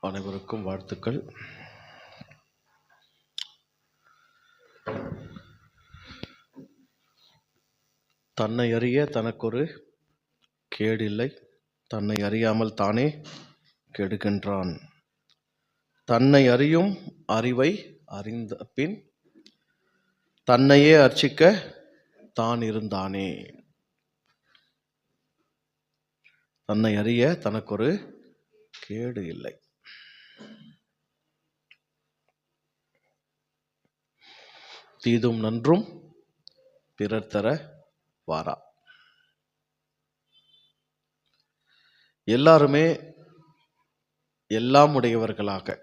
அனைவருக்கும் வாழ்த்துக்கள். தன்னை அறிய தனக்கொரு கேடில்லை, தன்னை அறியாமல் தானே கெடுகின்றான். தன்னை அறியும் அறிவை அறிந்த பின் தன்னையே அர்ச்சிக்க தான் இருந்தானே. தன்னை அறிய தனக்கொரு கேடு இல்லை. தீதும் நன்றும் பிறர் தர வாரா. எல்லாருமே எல்லாம் உடையவர்களாக,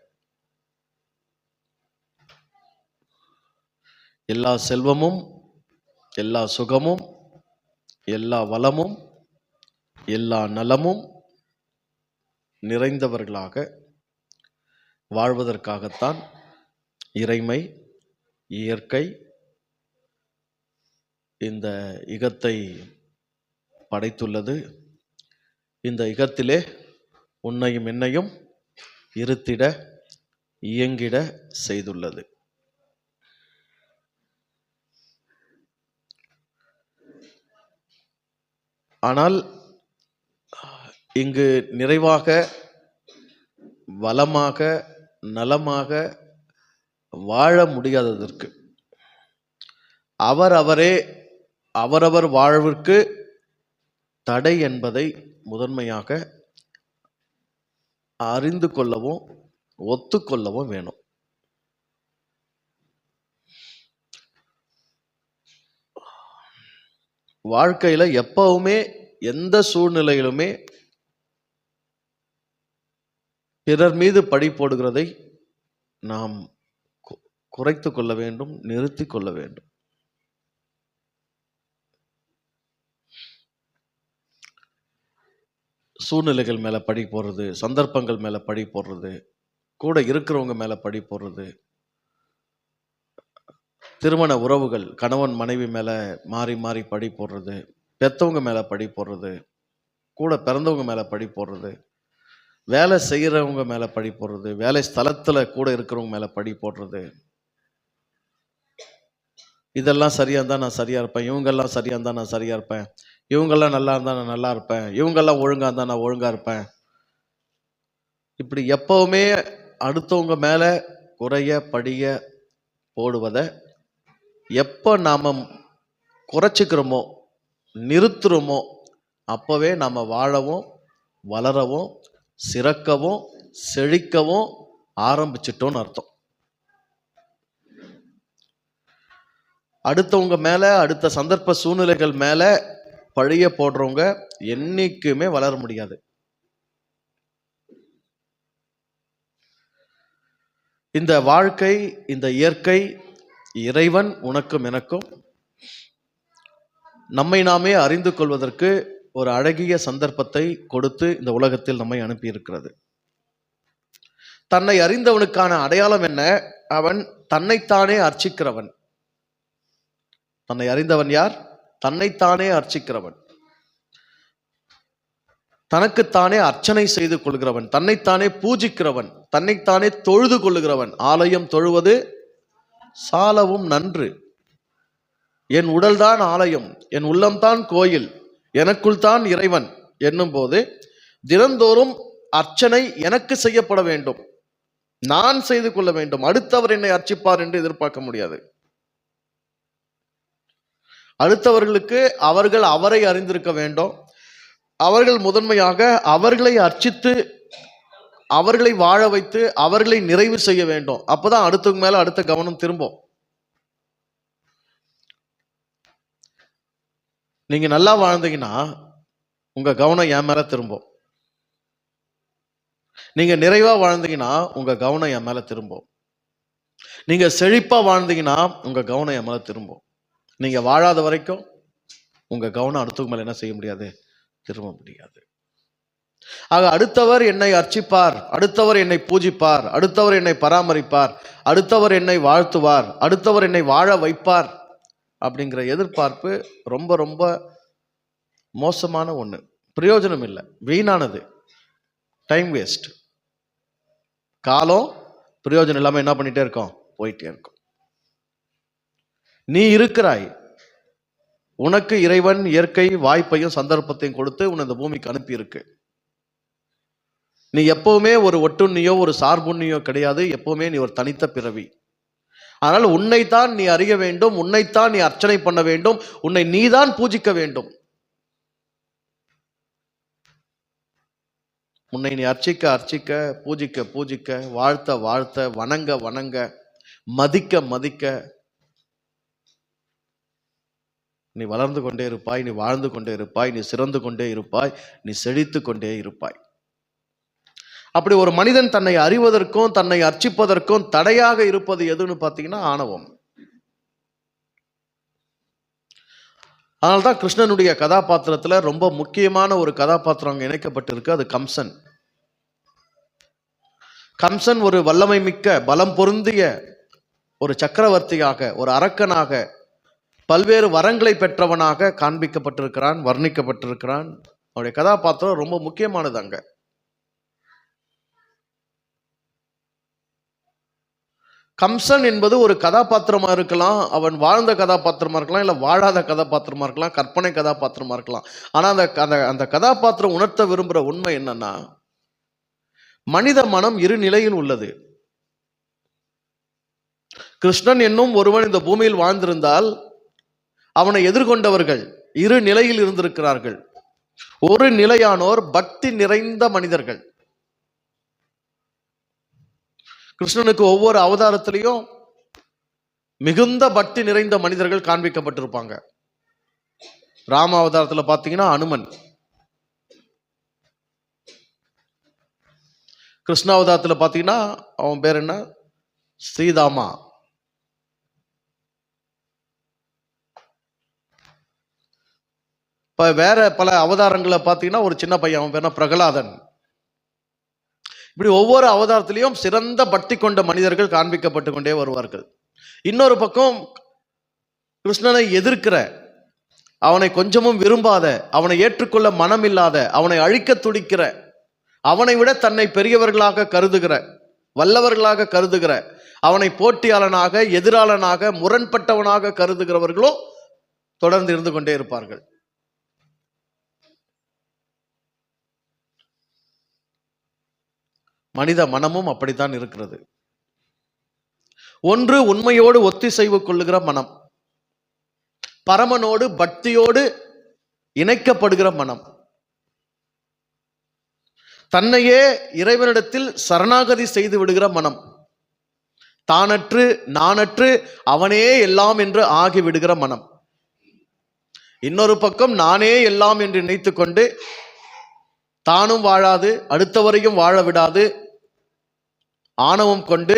எல்லா செல்வமும், எல்லா சுகமும், எல்லா வளமும், எல்லா நலமும் நிறைந்தவர்களாக வாழ்வதற்காகத்தான் இறைமை, இயற்கை இந்த இகத்தை படைத்துள்ளது. இந்த இகத்திலே உன்னையும் என்னையும் இருத்திட, இயங்கிட செய்துள்ளது. ஆனால் இங்கு நிறைவாக, வளமாக, நலமாக வாழ முடியாததற்கு அவரவர் வாழ்விற்கு தடை என்பதை முதன்மையாக அறிந்து கொள்ளவும் ஒத்துக்கொள்ளவும் வேணும். வாழ்க்கையில எப்பவுமே எந்த சூழ்நிலையிலுமே பிறர் மீது பழி போடுகிறதை நாம் குறைத்து கொள்ள வேண்டும், நிறுத்தி கொள்ள வேண்டும். சூழ்நிலைகள் மேல பழி போடுறது, சந்தர்ப்பங்கள் மேல பழி போடுறது, கூட இருக்கிறவங்க மேல பழி போடுறது, திருமண உறவுகள் கணவன் மனைவி மேல மாறி மாறி பழி போடுறது, பெத்தவங்க மேல பழி போடுறது, கூட பிறந்தவங்க மேல பழி போடுறது, வேலை செய்யறவங்க மேல பழி போடுறது, வேலை ஸ்தலத்துல கூட இருக்கிறவங்க மேல பழி போடுறது, இதெல்லாம் சரியா இருந்தா நான் சரியா இருப்பேன், இவங்கெல்லாம் சரியா இருந்தா நான் சரியா இருப்பேன், இவங்கெல்லாம் நல்லா இருந்தா நான் நல்லா இருப்பேன், இவங்கெல்லாம் ஒழுங்கா இருந்தா நான் ஒழுங்கா இருப்பேன். இப்படி எப்பவுமே அடுத்தவங்க மேல குறைய படிய போடுவதை எப்போ நாம குறைச்சிக்கிறோமோ, நிறுத்துறோமோ, அப்பவே நாம வாழவும், வளரவும், சிறக்கவும், செழிக்கவும் ஆரம்பிச்சிட்டோம்னு அர்த்தம். அடுத்தவங்க மேல, அடுத்த சந்தர்ப்ப சூழ்நிலைகள் மேல பழிய போடுறவங்க என்னைக்குமே வளர முடியாது. இந்த வாழ்க்கை, இந்த இயற்கை, இறைவன் உனக்கும் எனக்கும் நம்மை நாமே அறிந்து கொள்வதற்கு ஒரு அழகிய சந்தர்ப்பத்தை கொடுத்து இந்த உலகத்தில் நம்மை அனுப்பி இருக்கிறது. தன்னை அறிந்தவனுக்கான அடையாளம் என்ன? அவன் தன்னைத்தானே அர்ச்சிக்கிறவன். தன்னை அறிந்தவன் யார்? தன்னைத்தானே அர்ச்சிக்கிறவன், தனக்குத்தானே அர்ச்சனை செய்து கொள்கிறவன், தன்னைத்தானே பூஜிக்கிறவன், தன்னைத்தானே தொழுது கொள்ளுகிறவன். ஆலயம் தொழுவது சாலவும் நன்று. என் உடல்தான் ஆலயம், என் உள்ளம்தான் கோயில், எனக்குள் தான் இறைவன் என்னும் போது தினந்தோறும் அர்ச்சனை எனக்கு செய்யப்பட வேண்டும், நான் செய்து கொள்ள வேண்டும். அடுத்தவர் என்னை அர்ச்சிப்பார் என்று எதிர்பார்க்க முடியாது. அடுத்தவர்களுக்கு அவர்கள் அவரை அறிந்திருக்க வேண்டும். அவர்கள் முதன்மையாக அவர்களை அர்ச்சித்து, அவர்களை வாழ வைத்து, அவர்களை நிறைவு செய்ய வேண்டும். அப்பதான் அடுத்தவங்க மேல அடுத்த கவனம் திரும்பும். நீங்க நல்லா வாழ்ந்தீங்கன்னா உங்க கவனம் என் மேல திரும்பும். நீங்க நிறைவா வாழ்ந்தீங்கன்னா உங்க கவனம் என் மேல திரும்பும். நீங்க செழிப்பா வாழ்ந்தீங்கன்னா உங்க கவனம் என் மேல திரும்பும். நீங்க வாழாத வரைக்கும் உங்க கவனம் அடுத்தவங்க மேல என்ன செய்ய முடியாது? திரும்ப முடியாது. ஆக அடுத்தவர் என்னை அர்ச்சிப்பார், அடுத்தவர் என்னை பூஜிப்பார், அடுத்தவர் என்னை பராமரிப்பார், அடுத்தவர் என்னை வாழ்த்துவார், அடுத்தவர் என்னை வாழ வைப்பார் அப்படிங்கிற எதிர்பார்ப்பு ரொம்ப ரொம்ப மோசமான ஒண்ணு. பிரயோஜனம் இல்லை, வீணானது, டைம் வேஸ்ட். காலம் பிரயோஜனம் இல்லாம என்ன பண்ணிட்டே இருக்கோம், போயிட்டே இருக்கோம். நீ இருக்கிறாய், உனக்கு இறைவன் இயற்கை வாய்ப்பையும் சந்தர்ப்பத்தையும் கொடுத்து உன்னை இந்த பூமிக்கு அனுப்பி இருக்கு. நீ எப்பவுமே ஒரு ஒட்டுண்ணியோ ஒரு சார்புண்ணியோ கிடையாது. எப்பவுமே நீ ஒரு தனித்த பிறவி. ஆனால் உன்னைத்தான் நீ அறிய வேண்டும், உன்னைத்தான் நீ அர்ச்சனை பண்ண வேண்டும், உன்னை நீதான் பூஜிக்க வேண்டும். உன்னை நீ அர்ச்சிக்க அர்ச்சிக்க, பூஜிக்க பூஜிக்க, வாழ்த்த வாழ்த்த, வணங்க வணங்க, மதிக்க மதிக்க நீ வளர்ந்து கொண்டே இருப்பாய், நீ வாழ்ந்து கொண்டே இருப்பாய், நீ சிறந்து கொண்டே இருப்பாய், நீ செழித்து கொண்டே இருப்பாய். அப்படி ஒரு மனிதன் தன்னை அறிவதற்கும் தன்னை அர்ச்சிப்பதற்கும் தடையாக இருப்பது எதுன்னு பார்த்தீங்கன்னா ஆணவம். அதனால்தான் கிருஷ்ணனுடைய கதாபாத்திரத்துல ரொம்ப முக்கியமான ஒரு கதாபாத்திரம் அங்கே இணைக்கப்பட்டிருக்கு. அது கம்சன். கம்சன் ஒரு வல்லமை மிக்க பலம் பொருந்திய ஒரு சக்கரவர்த்தியாக, ஒரு அரக்கனாக, பல்வேறு வரங்களை பெற்றவனாக காண்பிக்கப்பட்டிருக்கிறான், வர்ணிக்கப்பட்டிருக்கிறான். அவருடைய கதாபாத்திரம் ரொம்ப முக்கியமானது. அங்க கம்சன் என்பது ஒரு கதாபாத்திரமா இருக்கலாம், அவன் வாழ்ந்த கதாபாத்திரமா இருக்கலாம், இல்ல வாழாத கதாபாத்திரமா இருக்கலாம், கற்பனை கதாபாத்திரமா இருக்கலாம். ஆனா அந்த கதாபாத்திரம் உணர்த்த விரும்புற உண்மை என்னன்னா, மனித மனம் இரு நிலையில் உள்ளது. கிருஷ்ணன் என்னும் ஒருவன் இந்த பூமியில் வாழ்ந்திருந்தால் அவனை எதிர்கொண்டவர்கள் இரு நிலையில் இருந்திருக்கிறார்கள். ஒரு நிலையானோர் பக்தி நிறைந்த மனிதர்கள். கிருஷ்ணனுக்கு ஒவ்வொரு அவதாரத்திலையும் மிகுந்த பக்தி நிறைந்த மனிதர்கள் காண்பிக்கப்பட்டிருப்பாங்க. ராம அவதாரத்தில் பார்த்தீங்கன்னா அனுமன், கிருஷ்ண அவதாரத்தில் பார்த்தீங்கன்னா அவன் பேர் என்ன, ஸ்ரீதாமா. இப்ப வேற பல அவதாரங்களை பார்த்தீங்கன்னா ஒரு சின்ன பையன், அவன் பேர் பிரகலாதன். இப்படி ஒவ்வொரு அவதாரத்திலையும் சிறந்த பக்தி கொண்ட மனிதர்கள் காண்பிக்கப்பட்டு கொண்டே வருவார்கள். இன்னொரு பக்கம் கிருஷ்ணனை எதிர்க்கிற, அவனை கொஞ்சமும் விரும்பாத, அவனை ஏற்றுக்கொள்ள மனம் இல்லாத, அவனை அழிக்க துடிக்கிற, அவனை விட தன்னை பெரியவர்களாக கருதுகிற, வல்லவர்களாக கருதுகிற, அவனை போட்டியாளனாக, எதிராளனாக, முரண்பட்டவனாக கருதுகிறவர்களும் தொடர்ந்து இருந்து கொண்டே இருப்பார்கள். மனித மனமும் அப்படித்தான் இருக்கிறது. ஒன்று உண்மையோடு ஒத்திசைவு கொள்ளுகிற மனம், பரமனோடு பக்தியோடு இணைக்கப்படுகிற மனம், தன்னையே இறைவனிடத்தில் சரணாகதி செய்து விடுகிற மனம், தானற்று நானற்று அவனே எல்லாம் என்று ஆகிவிடுகிற மனம். இன்னொரு பக்கம் நானே எல்லாம் என்று நினைத்துக் கொண்டு தானும் வாழாது அடுத்தவரையும் வாழ விடாது ஆணவம் கொண்டு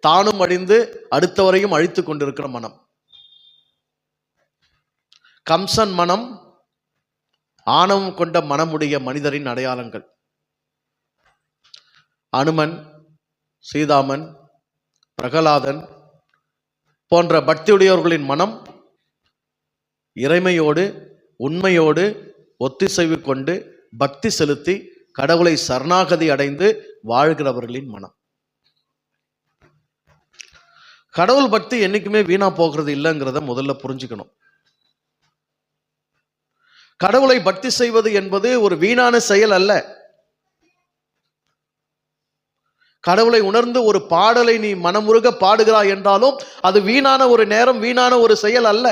தானும் அழிந்து அடுத்தவரையும் அழித்து கொண்டிருக்கிற மனம். கம்சன் மனம் ஆணவம் கொண்ட மனமுடைய மனிதரின் அடையாளங்கள். அனுமன், சீதாமன், பிரகலாதன் போன்ற பக்தியுடையவர்களின் மனம் இறைமையோடு உண்மையோடு ஒத்திசைவு கொண்டு பக்தி செலுத்தி கடவுளை சரணாகதி அடைந்து வாழ்கிறவர்களின் மனம். கடவுள் பக்தி என்னைக்குமே வீணா போகிறது இல்லைங்கிறத முதல்ல புரிஞ்சுக்கணும். கடவுளை பக்தி செய்வது என்பது ஒரு வீணான செயல் அல்ல. கடவுளை உணர்ந்து ஒரு பாடலை நீ மனமுருக பாடுகிறாய் என்றாலும் அது வீணான ஒரு நேரம், வீணான ஒரு செயல் அல்ல.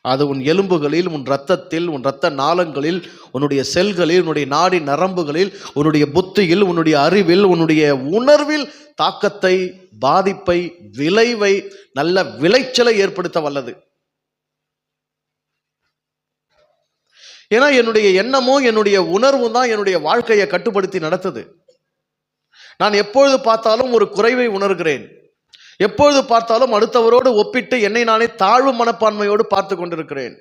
அது உன் எலும்புகளில், உன் இரத்தத்தில், உன் இரத்த நாளங்களில், உன்னுடைய செல்களில், உன்னுடைய நாடி நரம்புகளில், உன்னுடைய புத்தியில், உன்னுடைய அறிவில், உன்னுடைய உணர்வில் தாக்கத்தை, பாதிப்பை, விளைவை, நல்ல விளைச்சலை ஏற்படுத்த வல்லது. ஏன்னா என்னுடைய எண்ணமும் என்னுடைய உணர்வும் தான் என்னுடைய வாழ்க்கையை கட்டுப்படுத்தி நடத்துது. நான் எப்பொழுது பார்த்தாலும் ஒரு குறைவை உணர்கிறேன். எப்பொழுது பார்த்தாலும் அடுத்தவரோடு ஒப்பிட்டு என்னை நானே தாழ்வு மனப்பான்மையோடு பார்த்து கொண்டிருக்கிறேன்.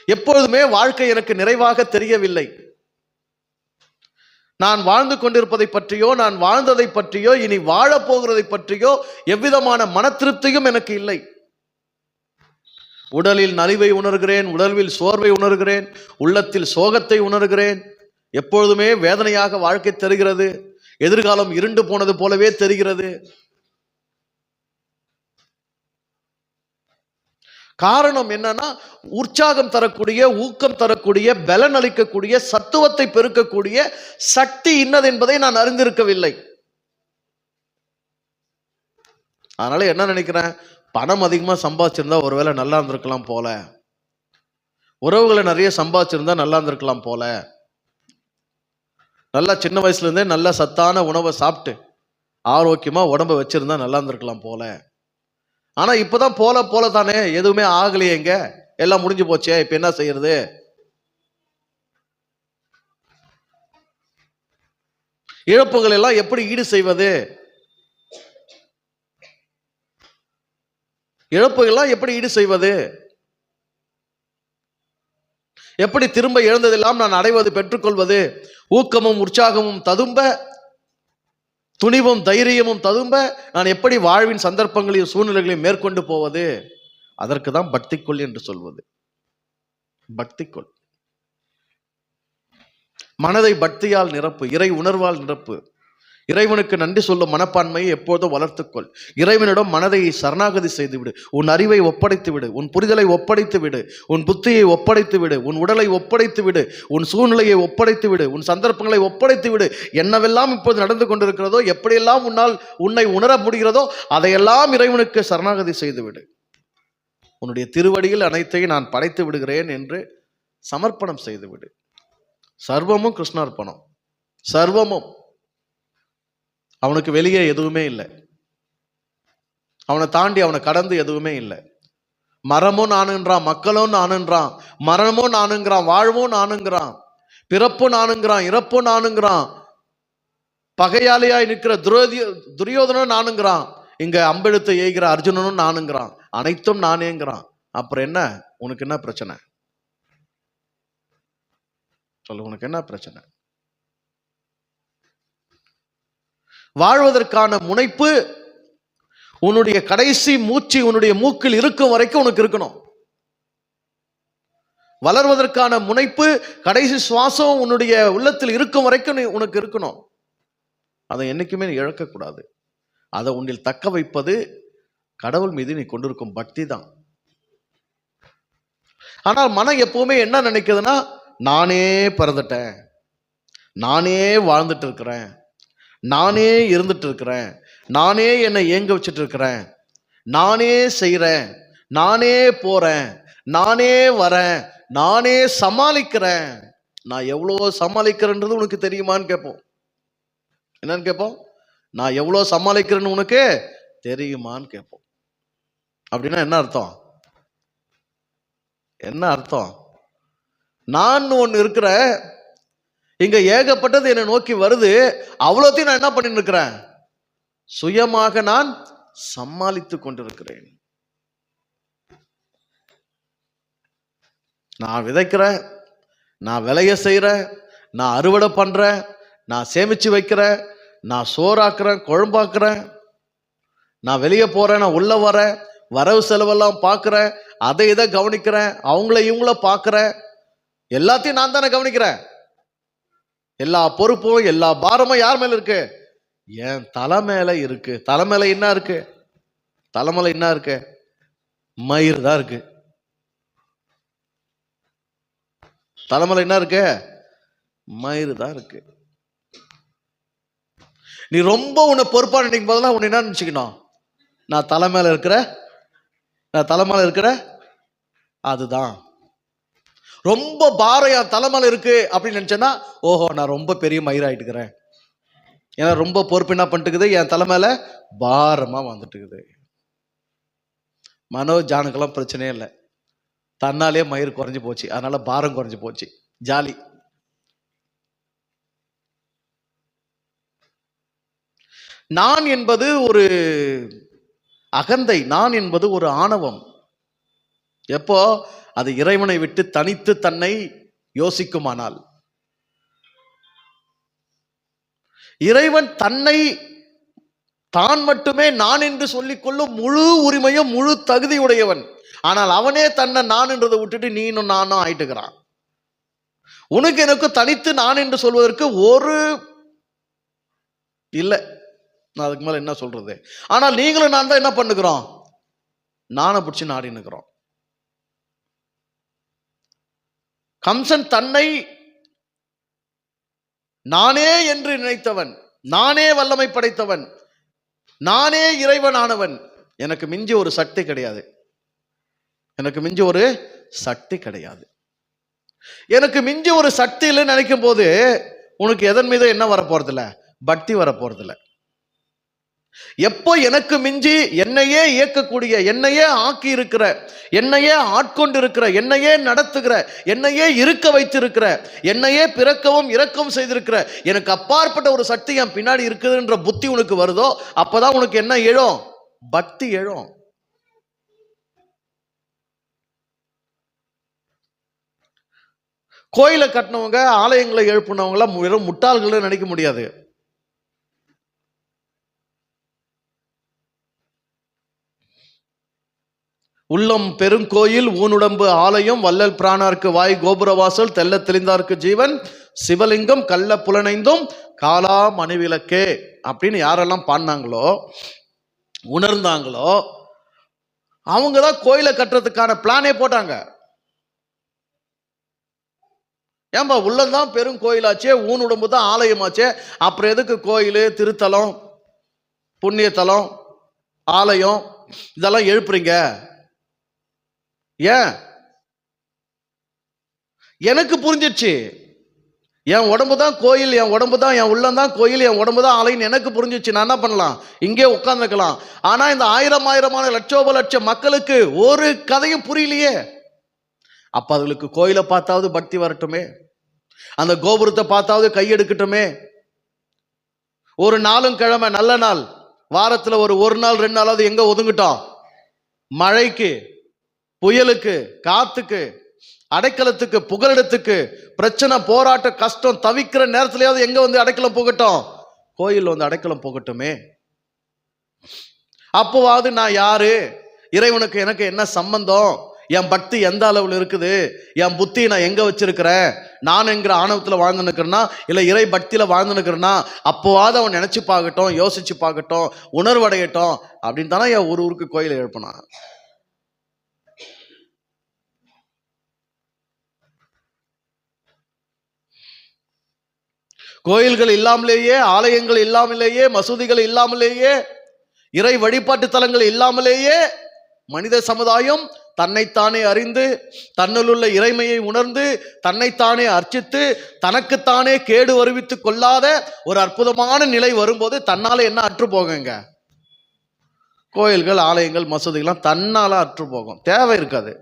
எப்பொழுதுமே வாழ்க்கை எனக்கு நிறைவாக தெரியவில்லை. நான் வாழ்ந்து கொண்டிருப்பதை பற்றியோ, நான் வாழ்ந்ததை பற்றியோ, இனி வாழப்போகிறதை பற்றியோ எவ்விதமான மன திருப்தியும் எனக்கு இல்லை. உடலில் நலிவை உணர்கிறேன், உடலில் சோர்வை உணர்கிறேன், உள்ளத்தில் சோகத்தை உணர்கிறேன். எப்பொழுதுமே வேதனையாக வாழ்க்கை தெரிகிறது. எதிர்காலம் இருண்டு போனது போலவே தெரிகிறது. காரணம் என்னன்னா, உற்சாகம் தரக்கூடிய, ஊக்கம் தரக்கூடிய, பலன் அளிக்கக்கூடிய, சத்துவத்தை பெருக்கக்கூடிய சக்தி இன்னது என்பதை நான் அறிந்திருக்கவில்லை. அதனால என்ன நினைக்கிறேன், பணம் அதிகமா சம்பாதிச்சிருந்தா ஒருவேளை நல்லா இருந்திருக்கலாம் போல, உறவுகளை நிறைய சம்பாதிச்சிருந்தா நல்லா இருந்திருக்கலாம் போல, நல்லா சின்ன வயசுல இருந்தே நல்ல சத்தான உணவை சாப்பிட்டு ஆரோக்கியமா உடம்ப வச்சிருந்தா நல்லா இருந்திருக்கலாம் போல. ஆனா இப்பதான் போல போல தானே, எதுவுமே ஆகலையே, எங்க எல்லாம் முடிஞ்சு போச்சே, இப்ப என்ன செய்யறது? இழப்புகள் எல்லாம் எப்படி ஈடு செய்வது? இழப்புகள்லாம் எப்படி ஈடு செய்வது? எப்படி திரும்ப இழந்ததெல்லாம் நான் அடைவது, பெற்றுக்கொள்வது? ஊக்கமும் உற்சாகமும் ததும்ப, துணிவும் தைரியமும் ததும்ப நான் எப்படி வாழ்வின் சந்தர்ப்பங்களையும் சூழ்நிலைகளையும் மேற்கொண்டு போவது? அதற்கு தான் பக்திக்கொள் என்று சொல்வது. பக்திக்கொள். மனதை பக்தியால் நிரப்பு, இறை உணர்வால் நிரப்பு. இறைவனுக்கு நன்றி சொல்லும் மனப்பான்மையை எப்போதும் வளர்த்துக்கொள். இறைவனிடம் மனதை சரணாகதி செய்து விடு. உன் அறிவை ஒப்படைத்து விடு, உன் புரிதலை ஒப்படைத்து விடு, உன் புத்தியை ஒப்படைத்து விடு, உன் உடலை ஒப்படைத்து விடு, உன் சூழ்நிலையை ஒப்படைத்து விடு, உன் சந்தர்ப்பங்களை ஒப்படைத்து விடு. என்னவெல்லாம் இப்போது நடந்து கொண்டிருக்கிறதோ, எப்படியெல்லாம் உன்னை உணர முடிகிறதோ அதையெல்லாம் இறைவனுக்கு சரணாகதி செய்து விடு. உன்னுடைய திருவடியில் அனைத்தையும் நான் படைத்து விடுகிறேன் என்று சமர்ப்பணம் செய்து விடு. சர்வமும் கிருஷ்ணார்ப்பணம். சர்வமும். அவனுக்கு வெளியே எதுவுமே இல்லை. அவனை தாண்டி, அவனை கடந்து எதுவுமே இல்லை. மரமும் நானுங்கிறான், மக்களும் நானுங்கிறான், மரணமும் நானுங்கிறான், வாழ்வும் நானுங்கிறான், பிறப்பும் நானுங்கிறான், இறப்பும் நானுங்கிறான், பகையாளியாய் நிற்கிற துரியோதனும் நானுங்கிறான், இங்க அம்பெடுத்து ஏய்கிற அர்ஜுனனும் நானுங்கிறான், அனைத்தும் நானேங்கிறான். அப்புறம் என்ன உனக்கு என்ன பிரச்சனை? சொல்லு, உனக்கு என்ன பிரச்சனை? வாழ்வதற்கான முனைப்பு உன்னுடைய கடைசி மூச்சு உன்னுடைய மூக்கில் இருக்கும் வரைக்கும் உனக்கு இருக்கணும். வளர்வதற்கான முனைப்பு கடைசி சுவாசம் உன்னுடைய உள்ளத்தில் இருக்கும் வரைக்கும் உனக்கு இருக்கணும். அதை என்னைக்குமே நீ இழக்கக்கூடாது. அதை உன்னில் தக்க வைப்பது கடவுள் மீது நீ கொண்டிருக்கும் பக்தி தான். ஆனால் மனம் எப்பவுமே என்ன நினைக்குதுன்னா, நானே பிறந்துட்டேன், நானே வாழ்ந்துட்டு இருக்கிறேன், நானே இருந்துட்டு இருக்கிறேன், நானே என்னை ஏங்க வச்சுட்டு இருக்கிறேன், நானே செய்கிறேன், நானே போறேன், நானே வரேன், நானே சமாளிக்கிறேன். நான் எவ்வளோ சமாளிக்கிறேன்றது உனக்கு தெரியுமான்னு கேட்போம். என்னன்னு கேட்போம்? நான் எவ்வளோ சமாளிக்கிறேன்னு உனக்கு தெரியுமான்னு கேட்போம். அப்படின்னா என்ன அர்த்தம்? என்ன அர்த்தம்? நான் ஒன்று இருக்கிற, இங்க ஏகப்பட்டது என்னை நோக்கி வருது, அவ்வளோத்தையும் நான் என்ன பண்ணிட்டு இருக்கிறேன்? சுயமாக நான் சமாளித்து கொண்டிருக்கிறேன். நான் விதைக்கிறேன், நான் விளைய செய்கிறேன், நான் அறுவடை பண்றேன், நான் சேமிச்சு வைக்கிறேன், நான் சோறாக்குறேன், குழம்பாக்குறேன், நான் வெளியே போறேன், நான் உள்ள வரேன், வரவு செலவெல்லாம் பார்க்குறேன், அதை இதை கவனிக்கிறேன், அவங்கள இவங்கள பார்க்குறேன், எல்லாத்தையும் நான் தானே கவனிக்கிறேன். எல்லா பொறுப்பும் எல்லா பாரமும் யார் மேல இருக்கு? என் தலை மேல இருக்கு. தலை மேல என்ன இருக்கு? தலைமையில என்ன இருக்கு? மயிர் தான் இருக்கு. தலைமையில என்ன இருக்கு? மயிர் தான் இருக்கு. நீ ரொம்ப உன்னை பொறுப்பா நினைக்கும் போதெல்லாம் உன்னை என்ன நினைச்சுக்கணும்? நான் தலை மேல இருக்கிற, நான் தலைமையில இருக்கிற, அதுதான். ரொம்ப பாரம் என் தலைமையில இருக்கு அப்படின்னு நினைச்சேன்னா, ஓஹோ நான் ரொம்ப பெரிய மயிராயிட்டுக்கிறேன், ஏன்னா ரொம்ப பொறுப்பு என்ன பண்ணிட்டுக்குது, என் தலைமையில பாரமா வந்துட்டுக்குது. ஜானுக்கெல்லாம் பிரச்சனையே இல்லை, தன்னாலே மயிர் குறைஞ்சு போச்சு, அதனால பாரம் குறைஞ்சு போச்சு, ஜாலி. நான் என்பது ஒரு அகந்தை, நான் என்பது ஒரு ஆணவம். எப்போ அது இறைவனை விட்டு தனித்து தன்னை யோசிக்குமானால், இறைவன் தன்னை தான் மட்டுமே நான் என்று சொல்லிக்கொள்ளும் முழு உரிமையும் முழு தகுதியுடையவன். ஆனால் அவனே தன்னை நான் என்றதை விட்டுட்டு நீனும் நானும் ஆயிட்டுக்கிறான். உனக்கு எனக்கு தனித்து நான் என்று சொல்வதற்கு ஒரு இல்லை. நான் அதுக்கு மேல என்ன சொல்றது? ஆனால் நீங்களும் நான் தான் என்ன பண்ணுகிறோம்? நானை பிடிச்சி நாடினுக்கிறோம். கம்சன் தன்னை நானே என்று நினைத்தவன், நானே வல்லமை படைத்தவன், நானே இறைவனானவன். எனக்கு மிஞ்சி ஒரு சக்தி கிடையாது. எனக்கு மிஞ்சி ஒரு சக்தி கிடையாது. எனக்கு மிஞ்சி ஒரு சக்தி இல்லைன்னு நினைக்கும் போது உனக்கு எதன் மீது என்ன வரப்போறதில்ல? பக்தி வரப்போறதில்ல. எப்போ எனக்கு மிஞ்சி என்னையே இயக்கக்கூடிய, என்னையே ஆக்கி இருக்கிற, என்னையே ஆட்கொண்டு இருக்கிற, என்னையே நடத்துகிற, என்னையே இருக்க வைத்திருக்கிற, என்னையே பிறக்கவும் இறக்கவும் செய்திருக்கிற எனக்கு அப்பாற்பட்ட ஒரு சக்தி என் பின்னாடி இருக்குதுன்ற புத்தி உனக்கு வருதோ, அப்பதான் உனக்கு என்ன எழும்? பக்தி எழும். கோயிலை கட்டினவங்க, ஆலயங்களை எழுப்பினவங்களாம் வெறும் முட்டாள்கள் நினைக்க முடியாது. உள்ளம் பெருங்கோயில், ஊனுடம்பு ஆலயம், வள்ளல் பிராணார்க்கு வாய் கோபுரவாசல், தெல்ல தெளிந்தார்க்கு ஜீவன், சிவலிங்கம் கள்ள புலனைந்தும் காலா மணிவிளக்கே அப்படின்னு யாரெல்லாம் பாடினாங்களோ, உணர்ந்தாங்களோ, அவங்க தான் கோயிலை கட்டுறதுக்கான பிளானே போட்டாங்க. ஏன்பா உள்ளம்தான் பெரும் கோயிலாச்சே, ஊன் உடம்பு தான் ஆலயமாச்சே, அப்புறம் எதுக்கு கோயில், திருத்தலம், புண்ணியத்தலம், ஆலயம் இதெல்லாம் எழுப்புறீங்க? ஏன்? எனக்கு புரிஞ்சிடுச்சு. என் உடம்பு தான் கோயில், என் உடம்பு தான், என் உள்ளம் தான் கோயில், என் உடம்பு தான் ஆலயம் எனக்கு புரிஞ்சிச்சு. நான் என்ன பண்ணலாம்? இங்கே உட்கார்ந்துக்கலாம். ஆனா இந்த ஆயிரமான லட்சோப லட்சம் மக்களுக்கு ஒரு கதையும் புரியலையே. அப்ப அதுகளுக்கு கோயிலை பார்த்தாவது பக்தி வரட்டுமே, அந்த கோபுரத்தை பார்த்தாவது கையெடுக்கட்டுமே. ஒரு நாளும் கிழமை நல்ல நாள், வாரத்துல ஒரு நாள் 2 நாளாவது எங்க ஒதுங்கிட்டோம்? மழைக்கு, புயலுக்கு, காத்துக்கு, அடைக்கலத்துக்கு, புகலிடத்துக்கு, பிரச்சனை, போராட்ட, கஷ்டம், தவிக்கிற நேரத்திலேயாவது எங்க வந்து அடைக்கலம் போகட்டும்? கோயில் வந்து அடைக்கலம் போகட்டுமே. அப்போவாவது நான் யாரு, இறைவனுக்கு எனக்கு என்ன சம்பந்தம், என் பக்தி எந்த அளவில் இருக்குது, என் புத்தி நான் எங்க வச்சிருக்கிறேன், நான் என்கிற ஆணவத்தில் வாழ்ந்து நிற்கிறேன்னா இல்லை இறை பக்தியில வாழ்ந்து நிற்கிறேன்னா, அப்போவாது அவன் நினைச்சு பார்க்கட்டும், யோசிச்சு பார்க்கட்டும், உணர்வடையட்டும் அப்படின்னு தானே என் ஊருக்கு கோயில் எழுப்பினான். கோயில்கள் இல்லாமலேயே, ஆலயங்கள் இல்லாமலேயே, மசூதிகள் இல்லாமலேயே, இறை வழிபாட்டு தலங்கள் இல்லாமலேயே மனித சமுதாயம் தன்னைத்தானே அறிந்து, தன்னுள் உள்ள இறைமையை உணர்ந்து, தன்னைத்தானே அர்ச்சித்து, தனக்குத்தானே கேடு வருவித்துக் கொள்ளாத ஒரு அற்புதமான நிலை வரும்போது தன்னால என்ன அற்று போகுங்க? கோயில்கள், ஆலயங்கள், மசூதிகள்லாம் தன்னால அற்று போகும். தேவை இருக்காது.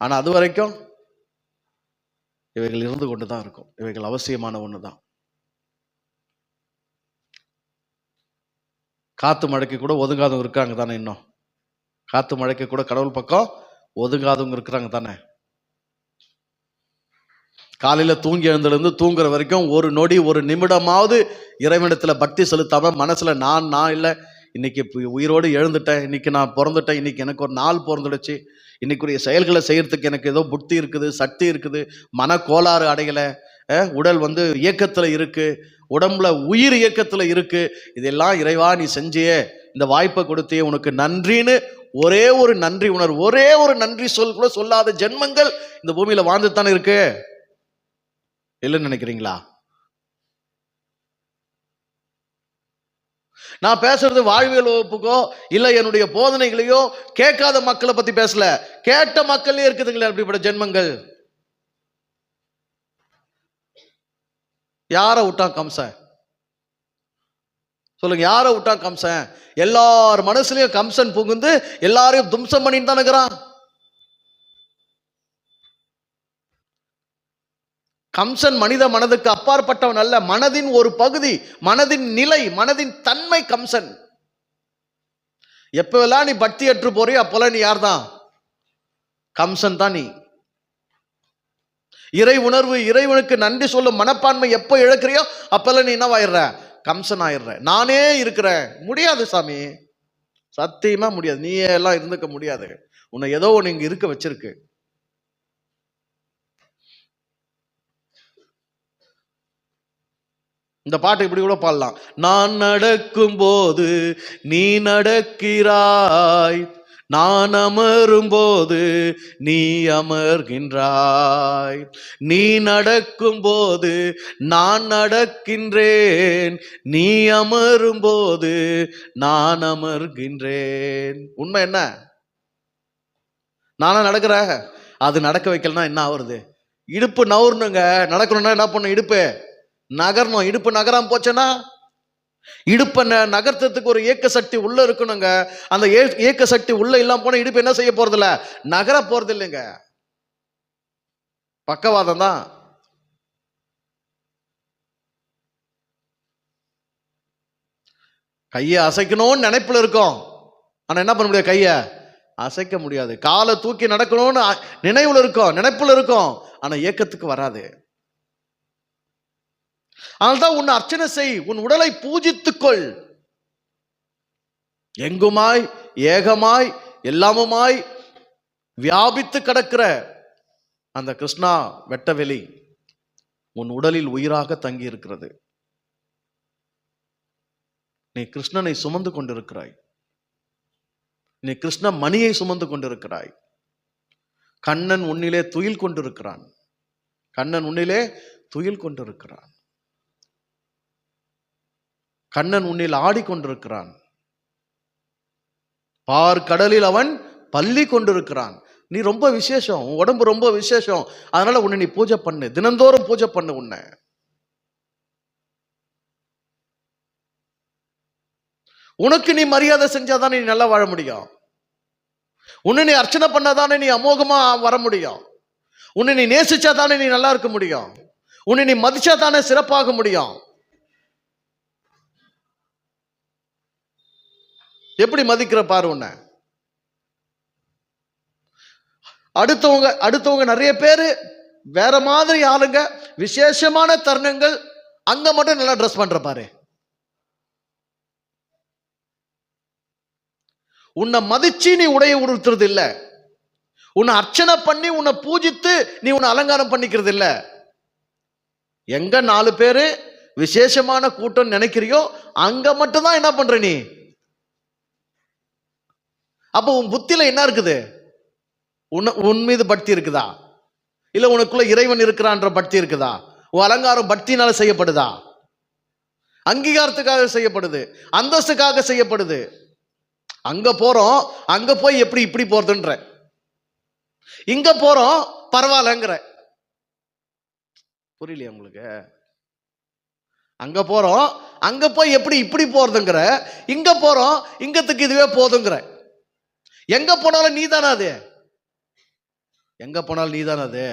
ஆனா அது வரைக்கும் இவைகள் இருந்து கொண்டுதான் இருக்கும். இவைகள் அவசியமான ஒண்ணுதான். காத்து மழைக்கு கூட ஒதுங்காதவங்க இருக்காங்க தானே? இன்னும் காத்து மழைக்கு கூட கடவுள் பக்கம் ஒதுங்காதவங்க இருக்கிறாங்க தானே? காலையில தூங்கி எழுந்திருந்து தூங்குற வரைக்கும் ஒரு நொடி, ஒரு நிமிடமாவது இறைவனிடத்துல பக்தி செலுத்தாம மனசுல நான் இல்லை, இன்னைக்கு உயிரோடு எழுந்துட்டேன், இன்னைக்கு நான் பிறந்துட்டேன், இன்னைக்கு எனக்கு ஒரு நாள் பிறந்துடுச்சு, இன்னைக்குரிய செயல்களை செய்யறதுக்கு எனக்கு ஏதோ புத்தி இருக்குது, சக்தி இருக்குது, மன கோளாறு அடையலை, உடல் வந்து இயக்கத்துல இருக்கு, உடம்புல உயிர் இயக்கத்துல இருக்கு, இதெல்லாம் இறைவா நீ செஞ்சியே, இந்த வாய்ப்பை கொடுத்தே, உனக்கு நன்றின்னு ஒரே ஒரு நன்றி உணர்வு, ஒரே ஒரு நன்றி சொல் கூட சொல்லாத ஜென்மங்கள் இந்த பூமியில வாழ்ந்துதானே இருக்கு. இல்லைன்னு நினைக்கிறீங்களா? நான் பேசுறது வாழ்வியல் வகுப்புக்கோ இல்ல என்னுடைய போதனைகளையோ கேட்காத மக்களை பத்தி பேசல, கேட்ட மக்களே இருக்குதுங்களே அப்படிப்பட்ட ஜென்மங்கள். யார விட்டான் கம்சன்? சொல்லுங்க, யார விட்டான் கம்சன்? எல்லார் மனசுலயும் கம்சன் புகுந்து எல்லாரையும் தும்சம் பண்ணிட்டு தான் இருக்கிறான். கம்சன் மனித மனதுக்கு அப்பாற்பட்டவன் அல்ல, மனதின் ஒரு பகுதி, மனதின் நிலை, மனதின் தன்மை கம்சன். எப்பவெல்லாம் நீ பக்தி அற்று போறியோ அப்பெல்லாம் நீ யார் தான்? கம்சன் தான் நீ. இறை உணர்வு, இறைவனுக்கு நன்றி சொல்லும் மனப்பான்மை எப்போ இழக்கிறியோ அப்பெல்லாம் நீ என்னவாயிடுற? கம்சன் ஆயிடுற. நானே இருக்கிறேன். முடியாது சாமி, சத்தியமா முடியாது. நீயே எல்லாம் இருந்துக்க முடியாது. உன்னை ஏதோ ஒன்று இங்க இருக்க வச்சிருக்கு. இந்த பாட்டு இப்படி கூட பாடலாம். நான் நடக்கும் போது நீ நடக்கிறாய், நான் அமரும் போது நீ அமர்கின்றாய். நீ நடக்கும் போது நான் நடக்கின்றேன், நீ அமரும் போது நான் அமர்கின்றேன். உண்மை என்ன? நானா நடக்கிறேன், அது நடக்க வைக்கலன்னா என்ன ஆகுறது? இடுப்பு நவரணுங்க. நடக்கணும்னா என்ன பண்ணும்? இடுப்பு நகரணும். இடுப்பு நகராம போச்சுன்னா, இடுப்பை நகர்த்ததுக்கு ஒரு இயக்க சக்தி உள்ள இருக்கணுங்க. அந்த இயக்க சக்தி உள்ள இல்லாம போனா இடுப்பு என்ன செய்ய போறது இல்ல? நகர போறது இல்லைங்க. பக்கவாதம் தான். கையை அசைக்கணும்னு நினைப்புல இருக்கும், ஆனா என்ன பண்ண முடியாது? கையை அசைக்க முடியாது. காலை தூக்கி நடக்கணும்னு நினைவுல இருக்கும், நினைப்புல இருக்கும், ஆனா இயக்கத்துக்கு வராது. அதனால்தான் உன்னை அர்ச்சனை செய், உன் உடலை பூஜித்துக்கொள். எங்குமாய் ஏகமாய் எல்லாமுமாய் வியாபித்து கிடக்கிற அந்த கிருஷ்ணா வெட்டவெளி உன் உடலில் உயிராக தங்கி இருக்கிறது. நீ கிருஷ்ணனை சுமந்து கொண்டிருக்கிறாய். நீ கிருஷ்ண மணியை சுமந்து கொண்டிருக்கிறாய். கண்ணன் உன்னிலே துயில் கொண்டிருக்கிறான். கண்ணன் உன்னிலே துயில் கொண்டிருக்கிறான். கண்ணன் உன்னில் ஆடிக்கொண்டிருக்கிறான். பார் கடலில் அவன் பள்ளி கொண்டிருக்கிறான். நீ ரொம்ப விசேஷம், உன் உடம்பு ரொம்ப விசேஷம். அதனால உன்னை நீ பூஜை பண்ணு, தினந்தோறும் பூஜை பண்ணு. உன்னை உனக்கு நீ மரியாதை செஞ்சாதானே நீ நல்லா வாழ முடியும். உன்னை நீ அர்ச்சனை பண்ணாதானே நீ அமோகமா வர முடியும். உன்னை நீ நேசிச்சாதானே நீ நல்லா இருக்க முடியும். உன்னை நீ மதிச்சாதானே சிறப்பாக முடியும். எப்படி மதிக்கிற பாரு உன்னை. அடுத்தவங்க நிறைய பேரு வேற மாதிரி ஆளுங்க, விசேஷமான தருணங்கள், அங்க மட்டும் நல்லா ட்ரெஸ் பண்ற பாரு. உன்னை மதிச்சு நீ உடைய உடுத்துறது இல்ல, உன்னை அர்ச்சனை பண்ணி உன்னை பூஜித்து நீ உன்னை அலங்காரம் பண்ணிக்கிறது இல்ல. எங்க 4 பேரு விசேஷமான கூட்டம் நினைக்கிறியோ அங்க மட்டும்தான் என்ன பண்ற நீ. அப்ப உன் புத்தியில என்ன இருக்குது? உன் மீது பக்தி இருக்குதா? இல்ல உனக்குள்ள இறைவன் இருக்கிறான்ற பக்தி இருக்குதா? உன் அலங்காரம் பக்தினால செய்யப்படுதா? அங்கீகாரத்துக்காக செய்யப்படுது, அந்தஸ்துக்காக செய்யப்படுது. அங்க போறோம், அங்க போய் எப்படி இப்படி போறதுன்ற, இங்க போறோம் பரவாயில்லங்கிற. புரியலையா உங்களுக்கு? அங்க போறோம், அங்க போய் எப்படி இப்படி போறதுங்கிற, இங்க போறோம் இங்கத்துக்கு இதுவே போதுங்கிற. எங்க போனாலும் நீ தானே அது. எங்க போனாலும் நீ தானே அது.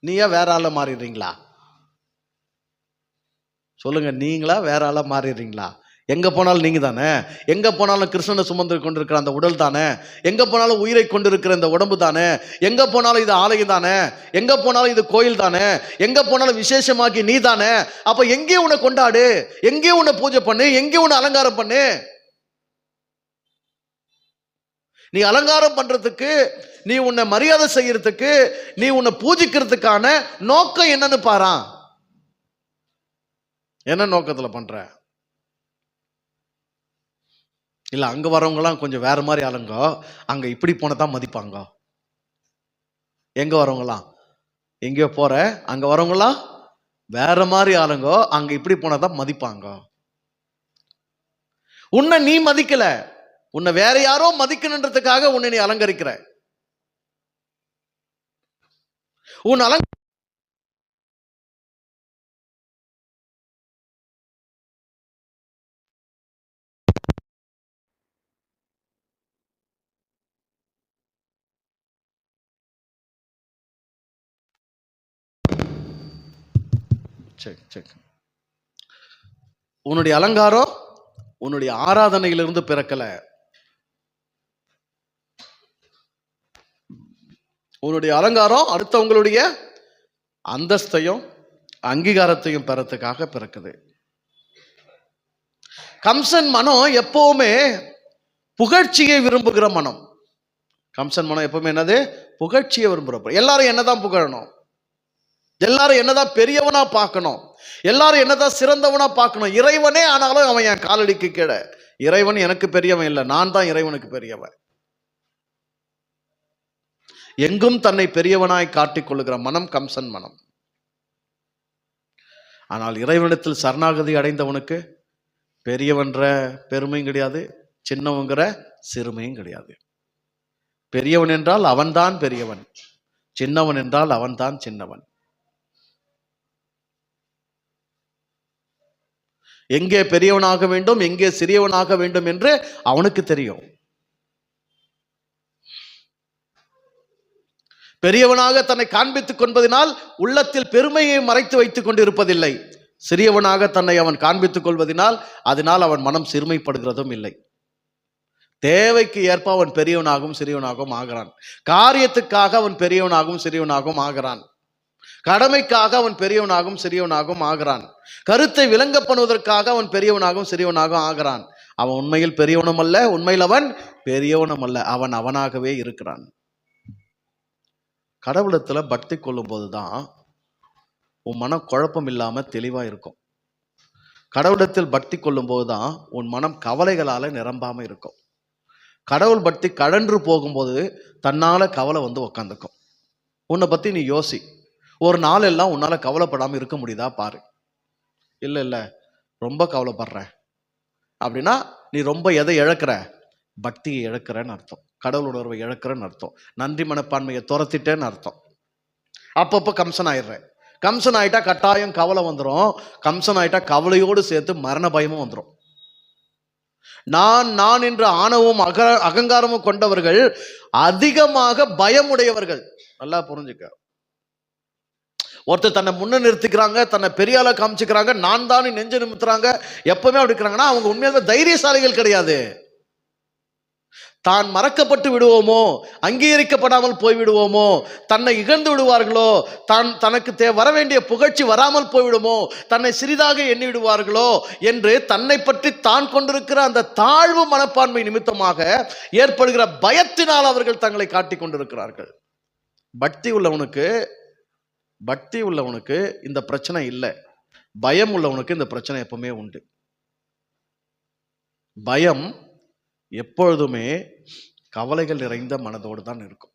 நீயா வேற ஆள மாறிடுறீங்களா? சொல்லுங்க, நீங்களா வேற ஆள மாறிடுறீங்களா? எங்க போனாலும் நீங்க தானே. எங்க போனாலும் கிருஷ்ணனை சுமந்து கொண்டிருக்கிற அந்த உடல் தானே. எங்க போனாலும் உயிரை கொண்டிருக்கிற இந்த உடம்பு தானே. எங்க போனாலும் இது ஆலயம் தானே. எங்க போனாலும் இது கோயில் தானே. எங்க போனாலும் விசேஷமாக்கி நீ தானே. அப்ப எங்கே உன்னை கொண்டாடு, எங்கே உன்னை பூஜை பண்ணு, எங்கே உன்னை அலங்காரம் பண்ணு. நீ அலங்காரம் பண்றதுக்கு, நீ உன்னை மரியாதை செய்யறதுக்கு, நீ உன்னை பூஜிக்கிறதுக்கான நோக்கம் என்னன்னு பாரா. என்ன நோக்கத்துல பண்ற? இல்ல அங்க வரவங்கலாம் கொஞ்சம் வேற மாதிரி ஆளுங்க, அங்க இப்படி போனதான் மதிப்பாங்க. எங்க வரவங்கலாம் எங்கேயோ போற, அங்க வரவங்கலாம் வேற மாதிரி ஆளுங்க, அங்க இப்படி போனதான் மதிப்பாங்க. உன்னை நீ மதிக்கல, உன்னை வேற யாரோ மதிக்கணுன்றதுக்காக உன்னை நீ அலங்கரிக்கிற. உன் உன்னுடைய அலங்காரம் உன்னுடைய ஆராதனையிலிருந்து பிறக்கல. உன்னுடைய அலங்காரம் அடுத்தவங்களுடைய அந்தஸ்தையும் அங்கீகாரத்தையும் பெறத்துக்காக பிறக்குது. கம்சன் மனம் எப்பவுமே புகழ்ச்சியை விரும்புகிற மனம். கம்சன் மனம் எப்பவுமே என்னது? புகழ்ச்சியை விரும்புறப்ப. எல்லாரும் என்னதான் புகழணும், எல்லாரும் என்னதான் பெரியவனா பார்க்கணும், எல்லாரும் என்னதான் சிறந்தவனா பார்க்கணும். இறைவனே ஆனாலும் அவன் என் காலடிக்கு கீழே. இறைவன் எனக்கு பெரியவன் இல்லை, நான் தான் இறைவனுக்கு பெரியவன். எங்கும் தன்னை பெரியவனாய் காட்டிக் கொள்ளுகிற மனம் கம்சன் மனம். ஆனால் இறைவனிடத்தில் சரணாகதி அடைந்தவனுக்கு பெரியவன்ற பெருமையும் கிடையாது, சின்னவங்கிற சிறுமையும் கிடையாது. பெரியவன் என்றால் அவன்தான் பெரியவன், சின்னவன் என்றால் அவன்தான் சின்னவன். எங்கே பெரியவனாக வேண்டும், எங்கே சிறியவனாக வேண்டும் என்று அவனுக்கு தெரியும். பெரியவனாக தன்னை காண்பித்துக் கொள்வதனால் உள்ளத்தில் பெருமையை மறைத்து வைத்துக் கொண்டிருப்பதில்லை. சிறியவனாக தன்னை அவன் காண்பித்துக் கொள்வதனால் அதனால் அவன் மனம் சிறுமைப்படுகிறதும் இல்லை. தேவைக்கு ஏற்ப அவன் பெரியவனாகவும் சிறியவனாகவும் ஆகிறான். காரியத்துக்காக அவன் பெரியவனாகவும் சிறியவனாகவும் ஆகிறான். கடமைக்காக அவன் பெரியவனாகவும் சிறியவனாகவும் ஆகிறான். கருத்தை விளங்க பண்ணுவதற்காக அவன் பெரியவனாகவும் சிறியவனாகவும் ஆகிறான். அவன் உண்மையில் பெரியவனும் அல்ல, உண்மையில் அவன் பெரியவனும் அல்ல, அவன் அவனாகவே இருக்கிறான். கடவுளத்துல பக்தி கொள்ளும் போதுதான் உன் மனம் குழப்பம் இல்லாம தெளிவா இருக்கும். கடவுளத்தில் பக்தி கொள்ளும் போதுதான் உன் மனம் கவலைகளால நிரம்பாம இருக்கும். கடவுள் பக்தி கழன்று போகும்போது தன்னால கவலை வந்து உக்காந்துக்கும். உன்னை பத்தி நீ யோசி. ஒரு நாள் எல்லாம் உன்னால கவலைப்படாம இருக்க முடியுதா பாரு. இல்ல ரொம்ப கவலைப்படுற அப்படின்னா நீ ரொம்ப எதை இழக்கிற? பக்தியை இழக்கிறன்னு அர்த்தம், கடவுள் உணர்வை இழக்கிறன்னு அர்த்தம், நன்றி மனப்பான்மையை துரத்திட்டேன்னு அர்த்தம். அப்பப்போ கம்சன் ஆயிடுற. கம்சன் ஆயிட்டா கட்டாயம் கவலை வந்துடும். கம்சன் ஆயிட்டா கவலையோடு சேர்த்து மரண பயமும் வந்துடும். நான் என்ற ஆணவமும் அகங்காரமும் கொண்டவர்கள் அதிகமாக பயமுடையவர்கள். நல்லா புரிஞ்சுக்க. ஒருத்தர் தன்னை முன்ன நிறுத்திக்கிறாங்க, தன்னை பெரிய ஆளா காமிச்சுக்கிறாங்க, நான் தான் நெஞ்சு நிமித்துறாங்க, எப்பவுமே அப்படி இருக்கிறாங்கன்னா அவங்க உண்மையாக தைரியசாலிகள் கிடையாது. தான் மறக்கப்பட்டு விடுவோமோ, அங்கீகரிக்கப்படாமல் போய் விடுவோமோ, தன்னை இகழ்ந்து விடுவார்களோ, தனக்கு வர வேண்டிய புகழ்ச்சி வராமல் போய்விடுமோ, தன்னை சிறிதாக எண்ணி விடுவார்களோ என்று தன்னை பற்றி தான் கொண்டிருக்கிற அந்த தாழ்வு மனப்பான்மை நிமித்தமாக ஏற்படுகிற பயத்தினால் அவர்கள் தங்களை காட்டிக் கொண்டிருக்கிறார்கள். பக்தி உள்ளவனுக்கு இந்த பிரச்சனை இல்லை. பயம் உள்ளவனுக்கு இந்த பிரச்சனை எப்பவுமே உண்டு. பயம் எப்பொழுதுமே கவலைகள் நிறைந்த மனதோடு தான் இருக்கும்.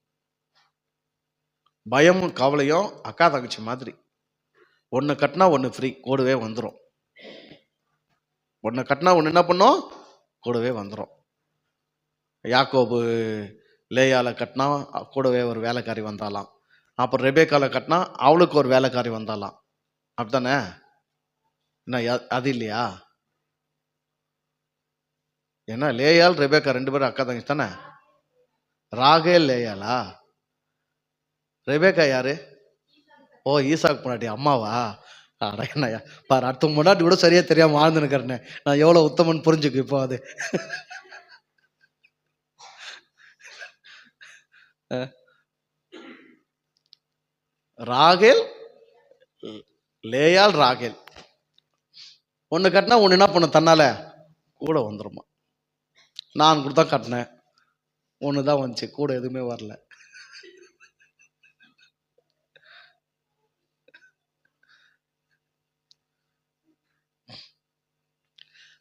பயமும் கவலையும் அக்கா தங்கச்சி மாதிரி. ஒன்று கட்டினா ஒன்று ஃப்ரீ, கூடவே வந்துடும். ஒன்று கட்டினா ஒன்று என்ன பண்ணும்? கூடவே வந்துடும். யாக்கோபு லேயால கட்டினா கூடவே ஒரு வேலைக்காரி வந்தாலாம். அப்புறம் ரெபேக்கால கட்டினா அவளுக்கு ஒரு வேலைக்காரி வந்தாலாம். அப்படித்தானே? என்ன அது இல்லையா? ஏன்னா லேயால் ரெபேக்கா ரெண்டு பேரும் அக்கா தங்கச்சி தானே. ராகேல் லேயாலா? ரெபேக்கா யாரு? ஓ, ஈசாக்கு முன்னாடி அம்மாவா? என்னையா பாரு, அடுத்த முன்னாடி கூட சரியா தெரியாம வாழ்ந்துனுக்கிறேன். நான் எவ்வளவு உத்தமன் புரிஞ்சுக்கு இப்போ. அது ராகேல் லேயால் ராகேல் ஒன்று கட்டினா ஒன்று என்ன பண்ண தன்னால கூட வந்துருமா. நான் கூட தான் கட்டினேன், ஒன்று தான் வந்துச்சு, கூட எதுவுமே வரல.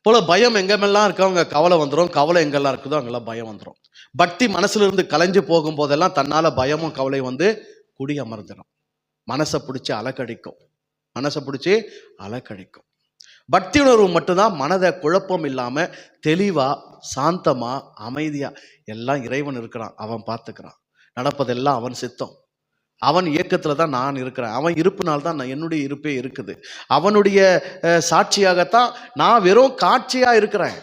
போல பயம் எங்கெல்லாம் இருக்கவங்க கவலை வந்துடும், கவலை எங்கெல்லாம் இருக்குதோ அங்கெல்லாம் பயம் வந்துடும். பக்தி மனசுல இருந்து கலைஞ்சு போகும் போதெல்லாம் தன்னால பயமும் கவலை வந்து குடி அமர்ந்துடும். மனசை பிடிச்சி அலக்கழிக்கும். பக்தி உணர்வு மட்டும்தான் மனதை குழப்பம் இல்லாம தெளிவா சாந்தமா அமைதியா எல்லாம் இறைவன் இருக்கிறான், அவன் பார்த்துக்கிறான், நடப்பதெல்லாம் அவன் சித்தம், அவன் இயக்கத்துல தான் நான் இருக்கிறேன், அவன் இருப்புனால்தான் என்னுடைய இருப்பே இருக்குது, அவனுடைய சாட்சியாகத்தான் நான் வெறும் காட்சியா இருக்கிறேன்.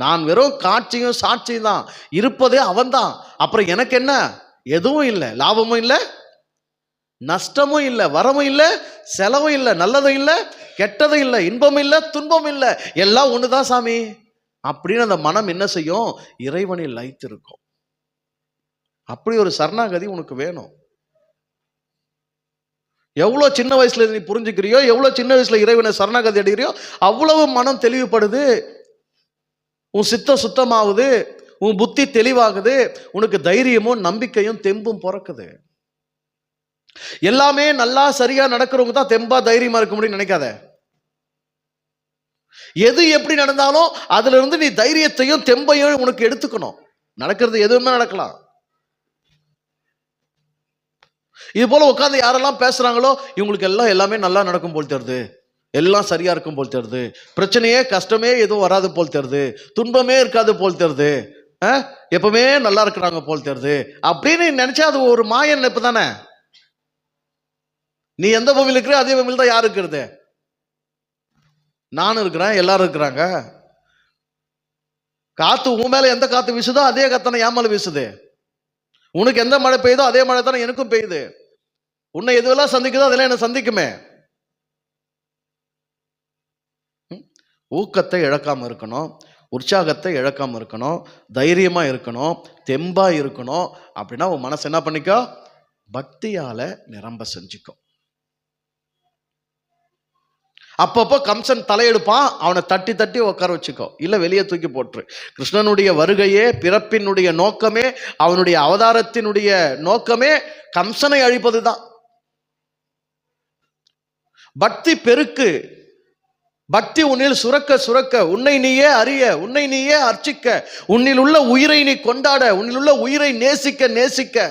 நான் வெறும் காட்சியும் சாட்சியும் தான், இருப்பதே அவன் தான். அப்புறம் எனக்கு என்ன? எதுவும் இல்லை, லாபமும் இல்லை, நஷ்டமும் இல்லை, வரமும் இல்லை, செலவும் இல்லை, நல்லதும் இல்லை, கெட்டதும் இல்லை, இன்பமும் இல்லை, துன்பமும் இல்லை, எல்லாம் ஒண்ணுதான் சாமி அப்படின்னு அந்த மனம் என்ன செய்யும்? இறைவனில் லயித்திருக்கும். அப்படி ஒரு சரணாகதி உனக்கு வேணும். எவ்வளவு சின்ன வயசுல நீ புரிஞ்சுக்கிறியோ, எவ்வளவு சின்ன வயசுல இறைவனை சரணாகதி அடைகிறியோ, அவ்வளவு மனம் தெளிவுபடுது, உன் சித்தம் சுத்தமாகுது, உன் புத்தி தெளிவாகுது, உனக்கு தைரியமும் நம்பிக்கையும் தெம்பும் பிறக்குது. எல்லாமே நல்லா சரியா நடக்கிறவங்க தான் தெம்பா தைரியமா இருக்க முடியும்னு நினைக்காத. எது எப்படி நடந்தாலும் அதுல இருந்து நீ தைரியத்தையும் தெம்பையும் உனக்கு எடுத்துக்கணும். நடக்கிறது எதுவுமே நடக்கலாம். இது போல உட்காந்து யாரெல்லாம் பேசுறாங்களோ இவங்களுக்கு எல்லாம் எல்லாமே நல்லா நடக்கும் போல் தெரியுது, எல்லாம் சரியா இருக்கும் போல் தெரியுது, பிரச்சனையே கஷ்டமே எதுவும் வராது போல் தெரியுது, துன்பமே இருக்காது போல் தெரியுது, எப்பவுமே நல்லா இருக்கிறாங்க போல் தெரியுது அப்படின்னு நினைச்சா அது ஒரு மாய நினைப்பு தானே. நீ எந்த பூமியில் இருக்கிற அதே பூமியில் தான் யாரு இருக்கிறது? நானும் இருக்கிறேன், எல்லாரும் இருக்கிறாங்க. காத்து உன் மேல எந்த காத்து வீசுதோ அதே காத்தானே என் மேல வீசுது. உனக்கு எந்த மழை பெய்யுதோ அதே மழை தானே எனக்கும் பெய்யுது. உன்னை எதுவெல்லாம் சந்திக்குதோ அதெல்லாம் என்ன சந்திக்குமே. ஊக்கத்தை இழக்காம இருக்கணும், உற்சாகத்தை இழக்காம இருக்கணும், தைரியமா இருக்கணும், தெம்பா இருக்கணும். அப்படின்னா உன் மனசு என்ன பண்ணிக்கோ, பக்தியால நிரம்ப செஞ்சுக்கோ. அப்பப்போ கம்சன் தலையெடுப்பான், அவனை தட்டி தட்டி உட்கார வச்சுக்கோ, இல்ல வெளியே தூக்கி போட்டுரு. கிருஷ்ணனுடைய வருகையே, பிறப்பினுடைய நோக்கமே, அவனுடைய அவதாரத்தினுடைய நோக்கமே கம்சனை அழிப்பது தான். பக்தி பெருக்கு, பக்தி உன்னில் சுரக்க சுரக்க, உன்னை நீயே அறிய, உன்னை நீயே அர்ச்சிக்க, உன்னில் உள்ள உயிரை நீ கொண்டாட, உன்னில் உள்ள உயிரை நேசிக்க நேசிக்க,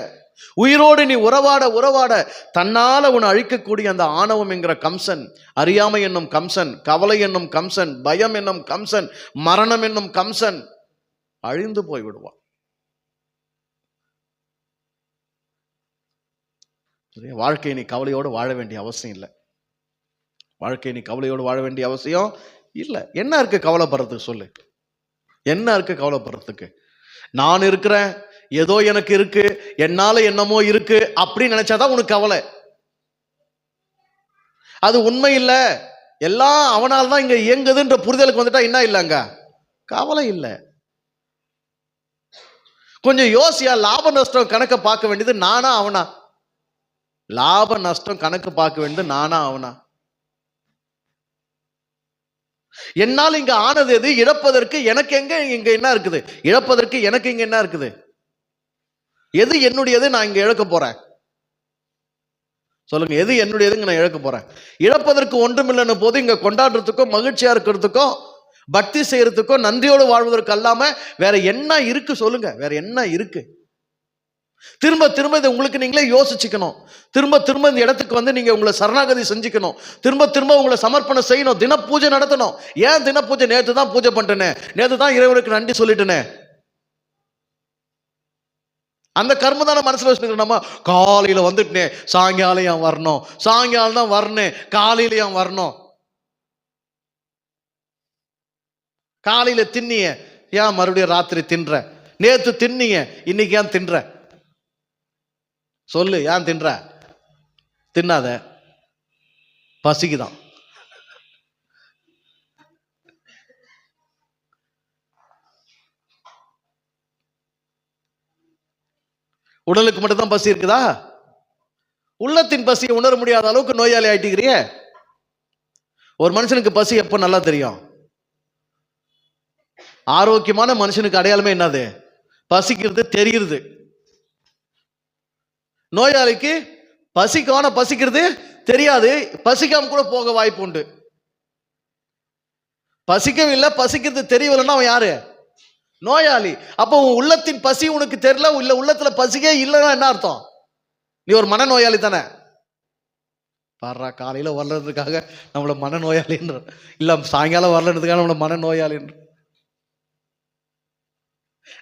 உயிரோடு நீ உறவாட உறவாட, தன்னால உன்னை அழிக்கக்கூடிய அந்த ஆணவம் என்கிற கம்சன், அறியாமை என்னும் கம்சன், கவலை என்னும் கம்சன், பயம் என்னும் கம்சன், மரணம் என்னும் கம்சன் அழிந்து போய் விடுவான். வாழ்க்கை நீ கவலையோடு வாழ வேண்டிய அவசியம் இல்லை. வாழ்க்கை நீ கவலையோடு வாழ வேண்டிய அவசியம் இல்லை. என்ன இருக்கு கவலைப்படுறதுக்கு சொல்லு? என்ன இருக்கு கவலைப்படுறதுக்கு? நான் இருக்கிறேன், ஏதோ எனக்கு இருக்கு, என்னால என்னமோ இருக்கு அப்படின்னு நினைச்சாதான் உனக்கு கவலை. அது உண்மை இல்லை, எல்லாம் அவனால் தான் இங்க இயங்குதுன்ற புரிதலுக்கு வந்துட்டா என்ன இல்லைங்க, கவலை இல்லை. கொஞ்சம் யோசியா, லாப நஷ்டம் கணக்க பார்க்க வேண்டியது நானா அவனா? லாப நஷ்டம் கணக்கு பார்க்க வேண்டியது நானா அவனா? என்னால் இங்க ஆனது எது? இழப்பதற்கு எனக்கு எங்க இங்க என்ன இருக்குது? இழப்பதற்கு எனக்கு இங்க என்ன இருக்குது? எது என்னுடையது நான் இங்க இழக்க போறேன்? சொல்லுங்க, எது என்னுடையதுங்க நான் இழக்க போறேன்? இழப்பதற்கு ஒன்றுமில்லைன்னு போது இங்க கொண்டாடுறதுக்கோ மகிழ்ச்சியா இருக்கிறதுக்கோ பக்தி செய்யறதுக்கோ நன்றியோடு வாழ்வதற்கு அல்லாம வேற என்ன இருக்கு சொல்லுங்க? வேற என்ன இருக்கு? திரும்ப திரும்ப இதை உங்களுக்கு நீங்களே யோசிச்சுக்கணும். திரும்ப திரும்ப இந்த இடத்துக்கு வந்து நீங்க உங்களை சரணாகதி செஞ்சுக்கணும். திரும்ப திரும்ப உங்களை சமர்ப்பணம் செய்யணும். தின பூஜை நடத்தணும். ஏன் தின பூஜை? நேற்று தான் பூஜை பண்ணிட்டேனே, நேற்று தான் இறைவனுக்கு நன்றி சொல்லிட்டேனே, அந்த கர்ம தான மனசுல வச்சுக்கிறோம். நம்ம காலையில வந்துட்டே சாயங்காலம் ஏன் வரணும், சாயங்காலம் தான் வரணும், காலையில ஏன் வரணும்? காலையில தின்னிய ஏன் மறுபடியும் ராத்திரி தின்ற? நேத்து தின்னிய இன்னைக்கு ஏன் தின்ற? சொல்லு, ஏன் தின்ற? தின்னாத, பசிக்குதான். உடலுக்கு மட்டும்தான் பசி இருக்குதா? உள்ளத்தின் பசியை உணர முடியாத அளவுக்கு நோயாளி ஆயிட்டீங்க. ஒரு மனுஷனுக்கு பசி எப்ப நல்லா தெரியும்? ஆரோக்கியமான மனுஷனுக்கு அடையாளமே என்னது? பசிக்கிறது தெரிகிறது. நோயாளிக்கு பசிக்கான பசிக்கிறது தெரியாது, பசிக்காம கூட போக வாய்ப்பு உண்டு. பசிக்கவில்லை, பசிக்கிறது தெரியவில்லைன்னா அவன் யாரு? நோயாளி. அப்போ உன் உள்ளத்தின் பசி உனக்கு தெரியல, இல்ல உள்ளத்துல பசிக்கே இல்லைன்னா என்ன அர்த்தம்? நீ ஒரு மனநோயாளி தானே. பாடுறா, காலையில வரலன்றதுக்காக நம்மள மனநோயாளின்ற, இல்ல சாயங்காலம் வரலன்றதுக்காக நம்மள மனநோயாளின்ற.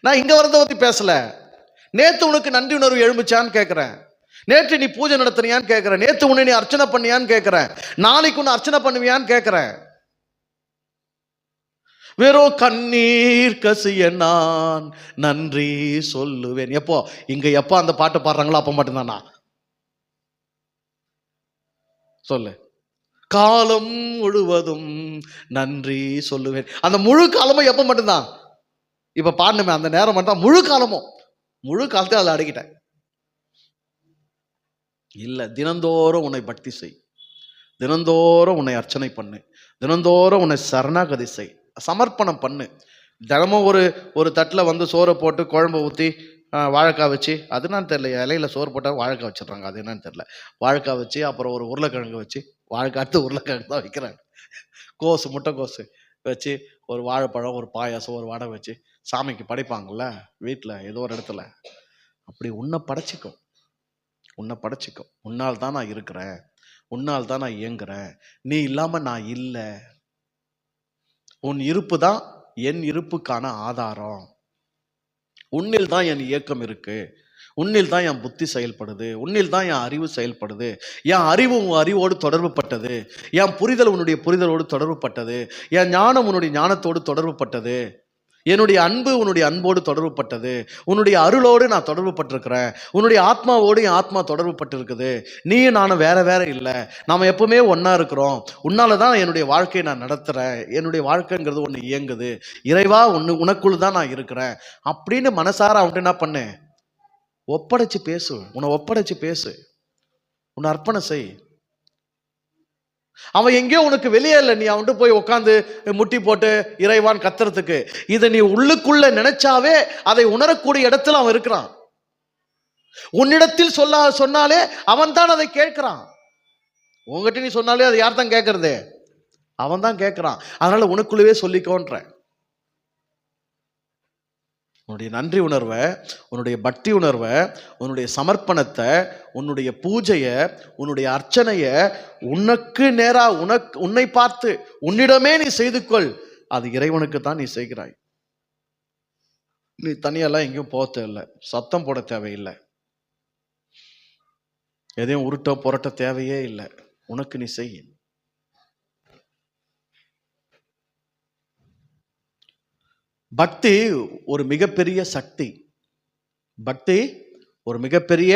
நான் இங்க வரத பத்தி பேசல. நேத்து உனக்கு நன்றி உணர்வு எழும்புச்சான்னு கேட்கிறேன். நேற்று நீ பூஜை நடத்தினியான்னு கேட்கிறேன். நேத்து உன்னை நீ அர்ச்சனை பண்ணியான்னு கேட்கிறேன். நாளைக்கு உன்னை அர்ச்சனை பண்ணுவியான்னு கேட்கிறேன். வெறும் கண்ணீர் கசிய நான் நன்றி சொல்லுவேன். எப்போ? இங்க எப்போ அந்த பாட்டு பாடுறாங்களோ அப்ப மட்டும்தானா? சொல்லு. காலம் முழுவதும் நன்றி சொல்லுவேன். அந்த முழு காலமும் எப்ப மட்டும்தான்? இப்ப பாடணுமே அந்த நேரம் மட்டும். முழு காலமும், முழு காலத்தையும் அதில் அடக்கிட்டேன். இல்ல, தினந்தோறும் உன்னை பக்தி செய், தினந்தோறும் உன்னை அர்ச்சனை பண்ணு, தினந்தோறும் உன்னை சரணாகதி செய், சமர்ப்பணம் பண்ணு. தினமும் ஒரு ஒரு தட்டில் வந்து சோறை போட்டு குழம்பு ஊற்றி வாழைக்காய் வச்சு, அது என்னன்னு தெரியல, இலையில சோறு போட்டால் வாழைக்காய் வச்சிடுறாங்க, அது என்னன்னு தெரியல. வாழைக்காய் வச்சு, அப்புறம் ஒரு உருளைக்கிழங்கு வச்சு, வாழைக்காய் அடுத்து உருளைக்கிழங்கு தான் வைக்கிறாங்க, கோஸு முட்டைக்கோஸு வச்சு, ஒரு வாழைப்பழம், ஒரு பாயாசம், ஒரு வடை வச்சு சாமிக்கு படைப்பாங்கள்ல வீட்டில் ஏதோ ஒரு இடத்துல. அப்படி உன்னை படைச்சிக்கும், உன்னை படைச்சிக்கும். உன்னால் தான் நான் இருக்கிறேன், உன்னால் தான் நான் இயங்குறேன், நீ இல்லாமல் நான் இல்லை. உன் இருப்பு தான் என் இருப்புக்கான ஆதாரம். உன்னில் தான் என் இயக்கம் இருக்கு, உன்னில் தான் என் புத்தி செயல்படுது, உன்னில் தான் என் அறிவு செயல்படுது. என் அறிவு உன் அறிவோடு தொடர்பு பட்டது, என் புரிதல் உன்னுடைய புரிதலோடு தொடர்பு பட்டது, என் ஞானம் உன்னுடைய ஞானத்தோடு தொடர்பு பட்டது, என்னுடைய அன்பு உன்னுடைய அன்போடு தொடர்பு பட்டது, உன்னுடைய அருளோடு நான் தொடர்பு பட்டிருக்கிறேன், உன்னுடைய ஆத்மாவோடு என் ஆத்மா தொடர்பு பட்டிருக்குது. நீயும் நானும் வேற வேற இல்லை, நாம் எப்பவுமே ஒன்னா இருக்கிறோம். உன்னால தான் என்னுடைய வாழ்க்கையை நான் நடத்துறேன், என்னுடைய வாழ்க்கைங்கிறது ஒன்று இயங்குது. இறைவா உனக்குள்ள தான் நான் இருக்கிறேன் அப்படின்னு மனசார அவன்கிட்ட என்ன பண்ணு, ஒப்படைச்சு பேசு. உன்னை ஒப்படைச்சு பேசு, உன்னை அர்ப்பணம் செய். அவன் எங்கேயோ உனக்கு வெளியே இல்லை, நீ அவன்கிட்ட போய் உட்காந்து முட்டி போட்டு இறைவான் கத்துறதுக்கு. இதை நீ உள்ளுக்குள்ள நினைச்சாவே அதை உணரக்கூடிய இடத்துல அவன் இருக்கிறான். உன்னிடத்தில் சொன்னாலே அவன் தான் அதை கேட்கிறான். உங்ககிட்ட நீ சொன்னாலே அதை யார் தான் கேட்கறது? அவன் தான் கேட்கிறான். அதனால உனக்குள்ளவே சொல்லிக்கோன்ற. உன்னுடைய நன்றி உணர்வை, உன்னுடைய பக்தி உணர்வை, உன்னுடைய சமர்ப்பணத்தை, உன்னுடைய பூஜையை, உன்னுடைய அர்ச்சனையை உனக்கு நேரா உன்னை பார்த்து உன்னிடமே நீ செய்து கொள். அது இறைவனுக்கு தான் நீ செய்கிறாய். நீ தனியெல்லாம் எங்கேயும் போக தேவையில்லை, சத்தம் போட தேவையில்லை, எதையும் உருட்ட புரட்ட தேவையே இல்லை. உனக்கு நீ செய். பக்தி ஒரு மிகப்பெரிய சக்தி. பக்தி ஒரு மிகப்பெரிய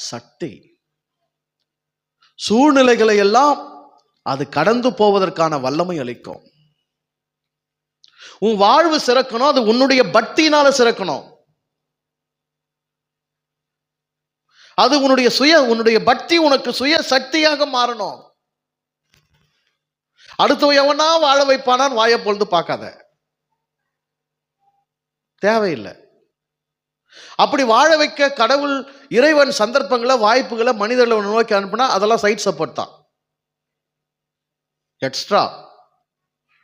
சக்தி. சூழ்நிலைகளை எல்லாம் அது கடந்து போவதற்கான வல்லமை அளிக்கும். உன் வாழ்வு சிறக்கணும், அது உன்னுடைய பக்தியினால சிறக்கணும். அது உன்னுடைய பக்தி உனக்கு சுய சக்தியாக மாறணும். அடுத்து எவனா வாழ வைப்பானான் வாயை பொழுது பார்க்காத, தேவையில்லை. அப்படி வாழ வைக்க கடவுள் இறைவன் சந்தர்ப்பங்களை, வாய்ப்புகளை மனிதர்களை நோக்கி அனுப்புனா அதெல்லாம் சைட் சப்போர்ட் தான், எக்ஸ்ட்ரா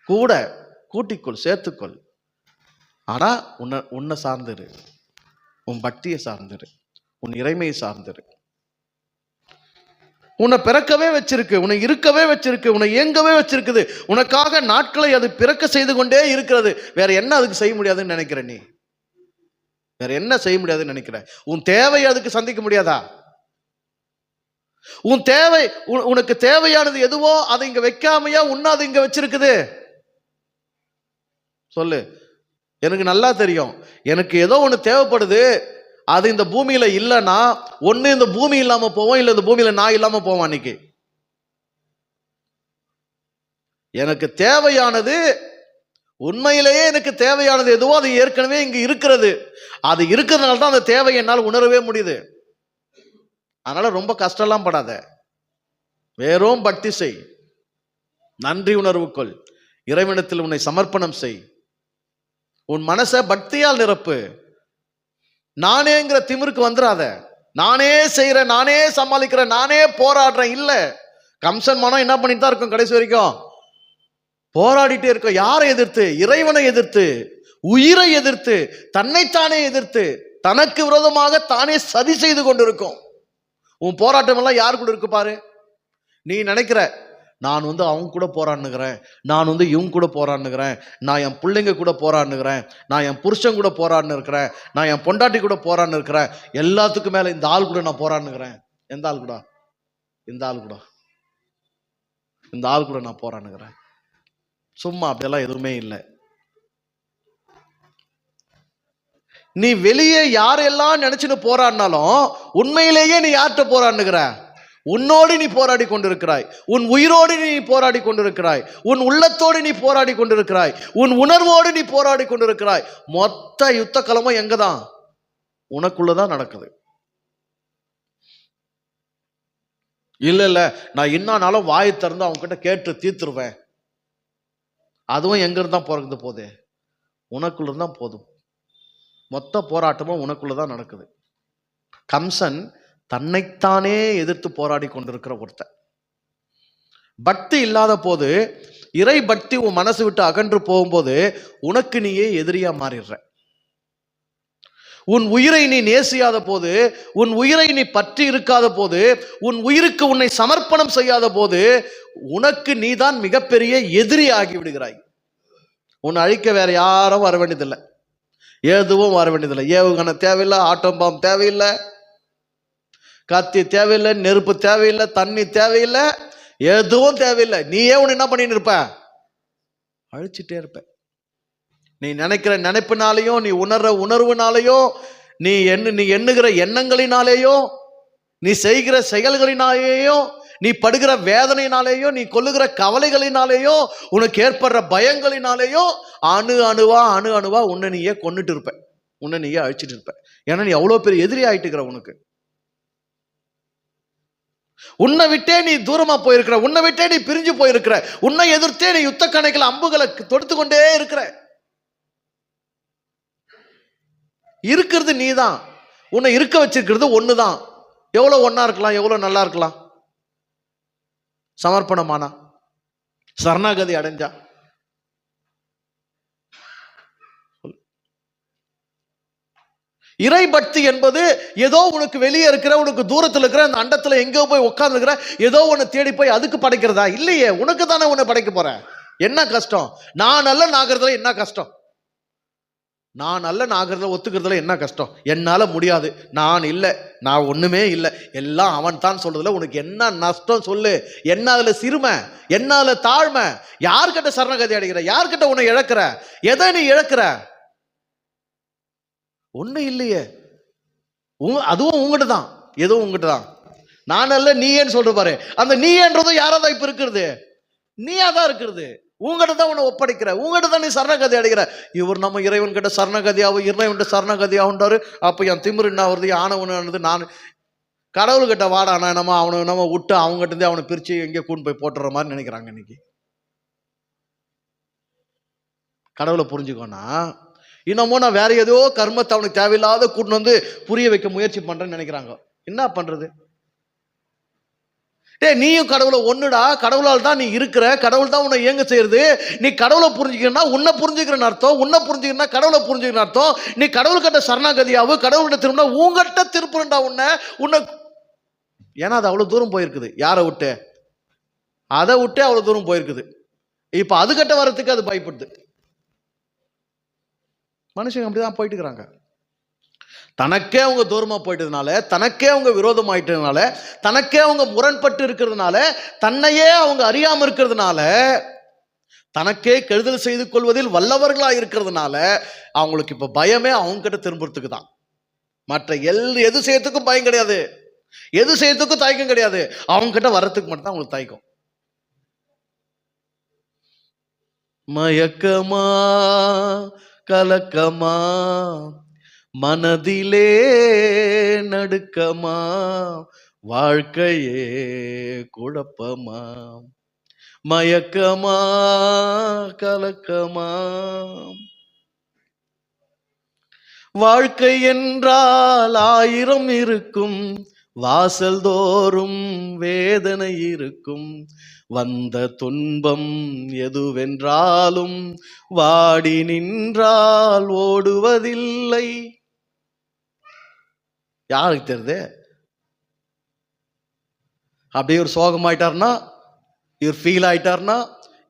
கூட கூட்டிக்கொள், சேர்த்துக்கொள். ஆனா உன்னை சார்ந்திரு, உன் பக்தியை சார்ந்திரு, உன் இறைமையை சார்ந்திரு. உன்னை பிறக்கவே வச்சிருக்கு, உன்னை இருக்கவே வச்சிருக்கு, உன்னை இயங்கவே வச்சிருக்குது. உனக்காக நாட்களை அது பிறக்க செய்து கொண்டே இருக்கிறது. வேற என்ன அதுக்கு செய்ய முடியாதுன்னு நினைக்கிற? நீ வேற என்ன செய்ய முடியாதுன்னு நினைக்கிற? உன் தேவையை அதுக்கு சந்திக்க முடியாதா? உன் தேவை, உனக்கு தேவையானது எதுவோ அதை இங்க வைக்காமையா உன்ன அது இங்க வச்சிருக்குது? சொல்லு. எனக்கு நல்லா தெரியும், எனக்கு ஏதோ ஒண்ணு தேவைப்படுது, அது இந்த பூமியில இல்லைன்னா ஒண்ணு இந்த பூமி இல்லாம போவோம், இல்ல இந்த பூமியில நான் இல்லாம போவோம். அன்னைக்கு எனக்கு தேவையானது, உண்மையிலேயே எனக்கு தேவையானது எதுவோ அது ஏற்கனவே இங்க இருக்கிறது. அது இருக்கிறதுனால தான் அந்த தேவையை என்னால் உணரவே முடியுது. அதனால ரொம்ப கஷ்டம்லாம் படாத, வெறும் பக்தி செய், நன்றி உணர்வுக்குள், இறைவனத்தில் உன்னை சமர்ப்பணம் செய், உன் மனசை பக்தியால் நிரப்பு. நானேங்கிற திமிருக்கு வந்துடாத. நானே செய்யறேன், நானே சமாளிக்கிறேன், நானே போராடுறேன் இல்ல. கம்சன் மனம் என்ன பண்ணிட்டு தான் இருக்கும்? கடைசி வரைக்கும் போராடிட்டே இருக்கும். யாரை எதிர்த்து? இறைவனை எதிர்த்து, உயிரை எதிர்த்து, தன்னைத்தானே எதிர்த்து, தனக்கு விரோதமாக தானே சதி செய்து கொண்டிருக்கும். உன் போராட்டம் எல்லாம் யாரு கூட இருக்கு பாரு. நீ நினைக்கிற நான் அவங்க கூட போராடுனுக்கிறேன், நான் இவங்க கூட போராடுனுக்கிறேன், நான் என் பிள்ளைங்க கூட போராடுனுக்கிறேன், நான் என் புருஷன் கூட போராடுன்னு இருக்கிறேன், நான் என் பொண்டாட்டி கூட போராடுன்னு இருக்கிறேன், எல்லாத்துக்கும் மேல இந்த ஆள் கூட நான் போராடுனுக்கிறேன். எந்த ஆள் கூட? இந்த ஆள் கூட, இந்த ஆள் கூட நான் போராடுனுக்கிறேன். சும்மா அப்படியெல்லாம் எதுவுமே இல்லை. நீ வெளியே யாரெல்லாம் நினைச்சுன்னு போராடினாலும் உண்மையிலேயே நீ யார்கிட்ட போராடுனுக்கிற? உன்னோடு நீ போராடி கொண்டிருக்கிறாய், உன் உயிரோடு நீ போராடி கொண்டிருக்கிறாய், உன் உள்ளத்தோடு நீ போராடி கொண்டிருக்கிறாய், உன் உணர்வோடு நீ போராடி கொண்டிருக்கிறாய். மொத்த யுத்த களமும் எங்கதான்? உனக்குள்ளதான் நடக்குது. இல்ல நான் என்னாலும் வாயை திறந்து அவங்க கிட்ட கேட்டு தீர்த்துருவேன், அதுவும் எங்க இருந்தா பிறகுது போதே? உனக்குள்ள தான் போதும். மொத்த போராட்டமும் உனக்குள்ளதான் நடக்குது. கம்சன் தன்னைத்தானே எதிர்த்து போராடி கொண்டிருக்கிற ஒருத்தன். பக்தி இல்லாத போது, இறை பக்தி உன் மனசு விட்டு அகன்று போகும்போது உனக்கு நீயே எதிரியா மாறிடுற. உன் உயிரை நீ நேசியாத போது, உன் உயிரை நீ பற்றி இருக்காத போது, உன் உயிருக்கு உன்னை சமர்ப்பணம் செய்யாத போது உனக்கு நீதான் மிகப்பெரிய எதிரி ஆகி விடுகிறாய். உன்னை அழிக்க வேற யாரும் வர வேண்டியதில்லை, எதுவும் வர வேண்டியதில்லை. ஏவுகணை தேவையில்லை, ஆட்டம் பாம் தேவையில்லை, கத்தி தேவையில்லை, நெருப்பு தேவையில்லை, தண்ணி தேவையில்லை, எதுவும் தேவையில்லை. நீயே உன்னை என்ன பண்ணிட்டு இருப்ப? அழிச்சிட்டே இருப்ப. நீ நினைக்கிற நினைப்பினாலேயோ, நீ உணர்ற உணர்வுனாலேயோ, நீ எண்ணுகிற எண்ணங்களினாலேயோ, நீ செய்கிற செயல்களினாலேயோ, நீ படுகிற வேதனையினாலேயோ, நீ கொள்ளுகிற கவலைகளினாலேயோ, உனக்கு ஏற்படுற பயங்களினாலேயோ அணு அணுவா உன்னை நீயே கொண்டுட்டு இருப்ப, உன்னை நீயே அழிச்சிட்டு இருப்ப. ஏன்னா நீ அவ்வளோ பெரிய எதிரி ஆயிட்டு இருக்கிற. உனக்கு உன்னை விட்டே நீ தூரமா போயிருக்கிற, உன்னை விட்டே நீ பிரிஞ்சு போயிருக்கிற, உன்னை எதிர்த்தே நீ யுத்த கணக்கில் அம்புகளை தொடுத்து கொண்டே இருக்கிற. இருக்கிறது நீதான், உன்னை இருக்க வச்சிருக்கிறது ஒண்ணுதான். எவ்வளவு ஒன்னா இருக்கலாம், எவ்வளவு நல்லா இருக்கலாம். சமர்ப்பணமானா, சரணாகதி அடைஞ்சா. இறை பக்தி என்பது ஏதோ உனக்கு வெளியே இருக்கிற, உனக்கு தூரத்தில் இருக்கிற அந்த அண்டத்துல எங்கோ போய் உட்கார்ந்து இருக்கிற ஏதோ ஒன்னு தேடி போய் அதுக்கு படைக்கிறதா? இல்லையே, உனக்கு தானே உன்னை படைக்க போற. என்ன கஷ்டம்? நான் நல்ல நாகிறதுல என்ன கஷ்டம்? நான் நல்ல நாகிறதுல ஒத்துக்கிறதுல என்ன கஷ்டம்? என்னால முடியாது, நான் இல்லை, நான் ஒண்ணுமே இல்லை, எல்லாம் அவன் தான் சொல்றதுல உனக்கு என்ன நஷ்டம் சொல்லு? என்ன அதுல சிறுமை, என்ன அதுல தாழ்மை? யார்கிட்ட சரணகதி அடைகிற? யார்கிட்ட உன்னை இழக்கிற? எதை நீ இழக்கிற? ஒண்ணு இல்லையே. அதுவும் உங்ககிட்ட தான், எதுவும் உங்ககிட்ட தான். நான் அல்ல நீயேன்னு சொல்ற பாரு, அந்த நீன்றதும் யாராதான் இப்ப இருக்கிறது? நீயா தான் இருக்கிறது. உங்ககிட்ட தான் உன்னை ஒப்படைக்கிற, உங்ககிட்ட தான் நீ சரணகதி அடைகிற. இவர் நம்ம இறைவன் கிட்ட சரணகதியாவும் இறைவன் சரணகதியாகுன்றாரு. அப்ப என் திமிரு என்ன வருது, ஆனவனது நான் கடவுள்கிட்ட வாடானா நம்ம அவனை நம்ம விட்டு அவங்ககிட்ட இருந்து அவனை பிரிச்சு எங்கே கூண்டு போய் போட்டுற மாதிரி நினைக்கிறாங்க. இன்னைக்கு கடவுளை புரிஞ்சுக்கோனா, இன்னமும் நான் வேற ஏதோ கர்மத்தை அவனுக்கு தேவையில்லாத கூட்டு வந்து புரிய வைக்க முயற்சி பண்றேன்னு நினைக்கிறாங்க. என்ன பண்றது? நீயும் கடவுளை ஒண்ணுடா, கடவுளால் தான் நீ இருக்கிற, கடவுள் தான் உன்னை இயங்க செய்யறது. நீ கடவுளை புரிஞ்சுக்கிறனா உன்னை புரிஞ்சுக்கிறன்னு அர்த்தம், உன்னை புரிஞ்சுக்கிறனா கடவுளை புரிஞ்சுக்கிறன்னு அர்த்தம். நீ கடவுள் கிட்ட சரணாகதியாவு, கடவுள்கிட்ட திரும்பினா உங்ககிட்ட திருப்புறா உன்னை. ஏன்னா அது அவ்வளவு தூரம் போயிருக்குது. யாரை விட்டு? அதை விட்டு அவ்வளவு தூரம் போயிருக்குது. இப்ப அதுகிட்ட வர்றதுக்கு அது பயப்படுது. மனுஷங்க அப்படிதான் போயிட்டு இருக்கிறாங்க. தனக்கே அவங்க தூரமா போயிட்டதுனால, தனக்கே அவங்க விரோதம் ஆயிட்டதுனால, தனக்கே அவங்க முரண்பட்டு இருக்கிறதுனால, தன்னையே அவங்க அறியாம இருக்கிறதுனால, தனக்கே கெடுதல் செய்து கொள்வதில் வல்லவர்களா இருக்கிறதுனால அவங்களுக்கு இப்ப பயமே அவங்க கிட்ட திரும்புறதுக்கு தான். மற்ற எது செய்யறதுக்கும் பயம் கிடையாது, எது செய்யறதுக்கும் தயக்கம் கிடையாது. அவங்க கிட்ட வர்றதுக்கு மட்டும் தான் அவங்களுக்கு தயக்கம். மயக்கமா கலக்கமா மனதிலே நடுக்கமா வாழ்க்கையே குழப்பமா, மயக்கமா கலக்கமா. வாழ்க்கை என்றால் 1000 இருக்கும், வாசல் தோறும் வேதனை இருக்கும். வந்த துன்பம் எதுவென்றாலும் வாடி நின்றால் ஓடுவதில்லை. யாருக்கு தெரியுது? அப்படியே ஒரு சோகமாயிட்டார்னா, இவர் ஃபீல் ஆயிட்டார்னா,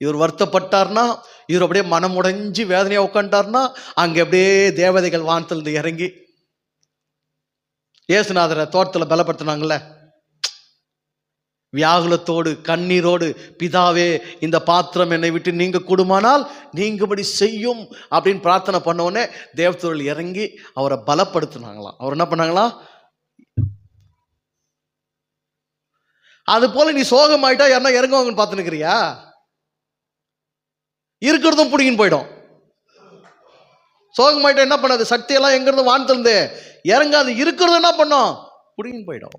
இவர் வருத்தப்பட்டார்னா, இவர் அப்படியே மனம் உடைஞ்சு வேதனையா உட்காந்துட்டார்னா, அங்க அப்படியே தேவதைகள் வானத்திலிருந்து இறங்கி இயேசுநாதரை தோட்டத்தில் பலப்படுத்தினாங்கல்ல, வியாகுலத்தோடு கண்ணீரோடு, பிதாவே இந்த பாத்திரம் என்னை விட்டு நீங்க கூடுமானால் நீங்கபடி செய்யும் அப்படின்னு பிரார்த்தனை பண்ண உடனே தேவதூதர்கள் இறங்கி அவரை பலப்படுத்தினாங்களாம். அவர் என்ன பண்ணாங்களா? அது போல நீ சோகமாயிட்டா யாருன்னா இறங்குவாங்கன்னு பார்த்து நிக்கிறியா? இருக்கிறதும் பிடிக்கின்னு போயிடும். சோகமாயிட்டா என்ன பண்ணாது? சக்தியெல்லாம் எங்கிருந்து வானத்திலிருந்து இறங்காது. இருக்கிறது என்ன பண்ணும்? பிடிக்கின்னு போயிடும்.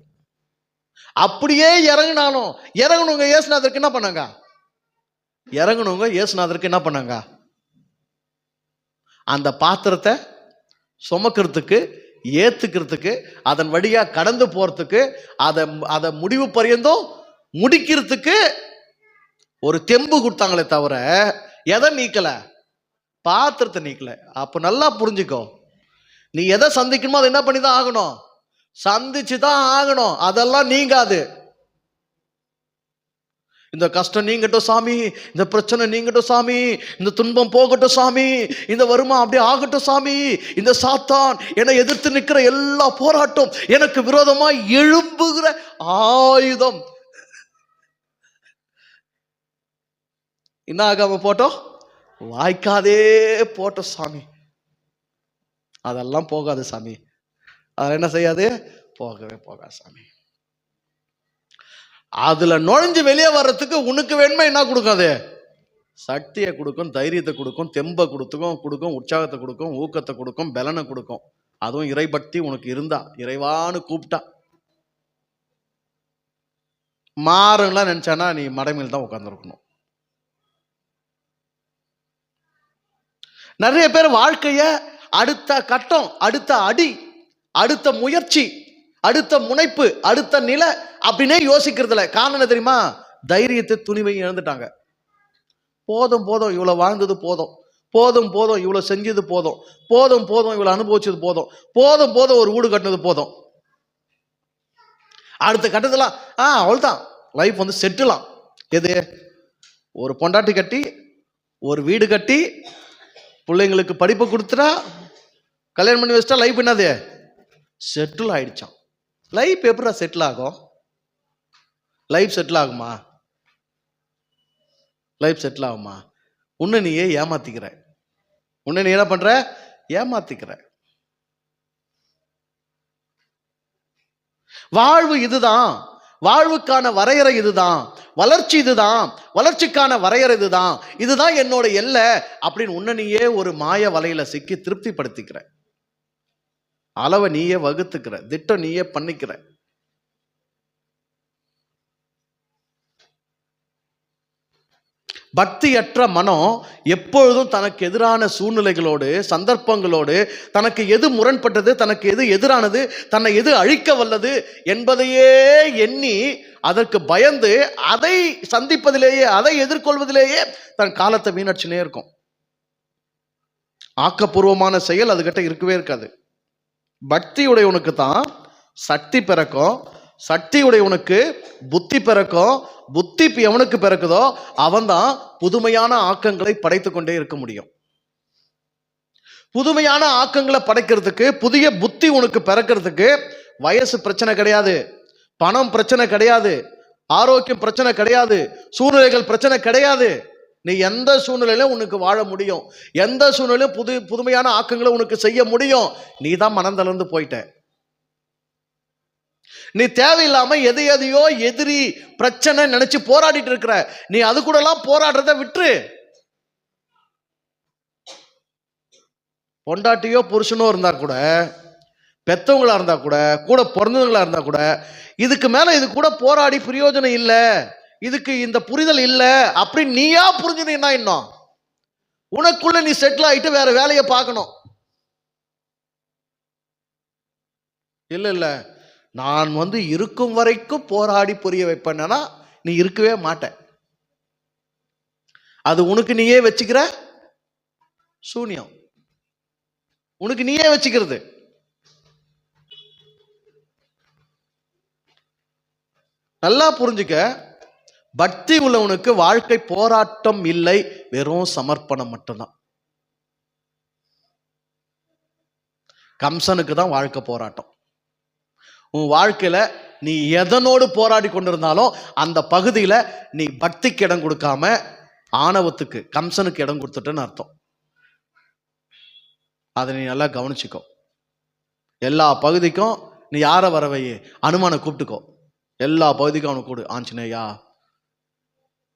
அப்படியே இறங்கினாலும் இறங்கணுங்க இயேசுநாதருக்கு என்ன பண்ணாங்க? இறங்கணுங்க இயேசுநாதருக்கு என்ன பண்ணாங்க? அந்த பாத்திரத்தை சுமக்கிறதுக்கு, ஏத்துக்கிறதுக்கு, அதன் வழியா கடந்து போறதுக்கு, அதை முடிவு பரியந்தம் முடிக்கிறதுக்கு ஒரு தெம்பு கொடுத்தாங்களே தவிர எதை நீக்கல? பாத்திரத்தை நீக்கல. அப்ப நல்லா புரிஞ்சுக்கோ, நீ எதை சந்திக்கணுமோ அதை என்ன பண்ணி தான் ஆகணும்? சந்திச்சுதான் ஆகணும். அதெல்லாம் நீங்காது. இந்த கஷ்டம் நீங்கட்டும் சாமி, இந்த பிரச்சனை நீங்கட்டும் சாமி, இந்த துன்பம் போகட்டும் சாமி, இந்த வருமா அப்படியே ஆகட்டும் சாமி, இந்த சாத்தான் என்னை எதிர்த்து நிற்கிற எல்லா போராட்டம், எனக்கு விரோதமா எழும்புகிற ஆயுதம் என்ன ஆகாம போட்டோம்? வாய்க்காதே போட்டோம் சாமி. அதெல்லாம் போகாது சாமி. அது என்ன செய்யாது? போகவே போகாது சாமி. அதுல நுழைஞ்சு வெளியே வர்றதுக்கு உனக்கு வேணுமா என்ன கொடுக்கும்? அது சக்தியை கொடுக்கும், தைரியத்தை கொடுக்கும், தெம்பை கொடுக்கும், உற்சாகத்தை கொடுக்கும், ஊக்கத்தை கொடுக்கும், பலனை கொடுக்கும். அதுவும் இறைபக்தி உனக்கு இருந்தா, இறைவான்னு கூப்பிட்டா. மாறுலாம் நினைச்சானா நீ மடைமையில் தான் உட்கார்ந்துருக்கணும். நிறைய பேர் வாழ்க்கைய அடுத்த கட்டம், அடுத்த அடி, அடுத்த முயற்சி, அடுத்த முனைப்பு, அடுத்த நிலை அப்படின்னே யோசிக்கிறதுல. காரணம் என்ன தெரியுமா? தைரியத்தை, துணிவை இழந்துட்டாங்க. போதும் போதும் இவ்வளவு வாழ்ந்தது போதும், போதும் போதும் இவ்வளவு செஞ்சது போதும், போதும் போதும் இவ்வளவு அனுபவிச்சது போதும், போதும் போதும் ஒரு வீடு கட்டினது போதும். அடுத்த கட்டத்துல அவ்வளவுதான், லைஃப் வந்து செட்டிலாம். எது? ஒரு பொண்டாட்டி கட்டி, ஒரு வீடு கட்டி, பிள்ளைங்களுக்கு படிப்பு கொடுத்துட்டா, கல்யாணம் பண்ணி வச்சுட்டா லைஃப் என்னது? செட்டில் ஆயிடுச்சான். லைஃப் எப்படா செட்டில் ஆகும்? லைஃப் செட்டில் ஆகுமா? லைஃப் செட்டில் ஆகுமா? உன்னை நீயே ஏமாத்திக்கிற. உன்னை நீ என்ன பண்ற? ஏமாத்திக்கிற. வாழ்வு இதுதான், வாழ்வுக்கான வரையறை இதுதான், வளர்ச்சி இதுதான், வளர்ச்சிக்கான வரையறை இதுதான், இதுதான் என்னோட எல்லை அப்படின்னு உன்னை நீயே ஒரு மாய வலையில சிக்கி திருப்திப்படுத்திக்கிற. அளவை நீயே வகுத்துக்கிற, திட்டம் நீயே பண்ணிக்கிற. பக்தியற்ற மனம் எப்பொழுதும் தனக்கு எதிரான சூழ்நிலைகளோடு, சந்தர்ப்பங்களோடு, தனக்கு எது முரண்பட்டது, தனக்கு எது எதிரானது, தன்னை எது அழிக்க வல்லது என்பதையே எண்ணி அதற்கு பயந்து அதை சந்திப்பதிலேயே, அதை எதிர்கொள்வதிலேயே தன் காலத்தை வீணடிச்சுனே இருக்கும். ஆக்கப்பூர்வமான செயல் அதுகிட்ட இருக்கவே இருக்காது. பக்தி உடையவனுக்கு தான் சக்தி பிறக்கும், சக்தி உடையவனுக்கு புத்தி பிறக்கும், புத்தி எவனுக்கு பிறக்குதோ அவன் தான் புதுமையான ஆக்கங்களை படைத்து கொண்டே இருக்க முடியும். புதுமையான ஆக்கங்களை படைக்கிறதுக்கு, புதிய புத்தி உனக்கு பிறக்கிறதுக்கு வயசு பிரச்சனை கிடையாது, பணம் பிரச்சனை கிடையாது, ஆரோக்கியம் பிரச்சனை கிடையாது, சூழ்நிலைகள் பிரச்சனை கிடையாது. நீ எந்த சூழ்நிலையிலும் உனக்கு வாழ முடியும், எந்த சூழ்நிலையும் புதுமையான ஆக்கங்களை உனக்கு செய்ய முடியும். நீ தான் மனம் தளர்ந்து போயிட்ட. நீ தேவையில்லாம எதையோ எதிரி பிரச்சனை நினைச்சு போராடிட்டு இருக்கிற. நீ அது கூட எல்லாம் போராடுறத விட்டுரு. பொண்டாட்டியோ புருஷனோ இருந்தா கூட, பெத்தவங்களா இருந்தா கூட, கூட பிறந்தவங்களா இருந்தா கூட, இதுக்கு மேல இது கூட போராடி பிரயோஜனம் இல்லை, இதுக்கு இந்த புரிதல் இல்லை அப்படின்னு நீயா புரிஞ்சுனா இன்னும் உனக்குள்ள நீ செட்டில் ஆயிட்டு வேற வேலையை பார்க்கணும். இல்ல நான் வந்து இருக்கும் வரைக்கும் போராடி புரிய வைப்பேன்னா நீ இருக்கவே மாட்ட. அது உனக்கு நீயே வச்சுக்கிற சூனியம், உனக்கு நீயே வச்சுக்கிறது. நல்லா புரிஞ்சுக்க, பக்தி உள்ளவனுக்கு வாழ்க்கை போராட்டம் இல்லை, வெறும் சமர்ப்பணம் மட்டும்தான். கம்சனுக்கு தான் வாழ்க்கை போராட்டம். உன் வாழ்க்கையில நீ எதனோடு போராடி கொண்டிருந்தாலும் அந்த பகுதியில நீ பக்திக்கு இடம் கொடுக்காம ஆணவத்துக்கு, கம்சனுக்கு இடம் கொடுத்துட்டேன்னு அர்த்தம். அதை நீ நல்லா கவனிச்சுக்கோ. எல்லா பகுதிக்கும் நீ யாரை வரவையே, அனுமானை கூப்பிட்டுக்கோ. எல்லா பகுதிக்கும் அவனை கூடு. ஆஞ்சநேயா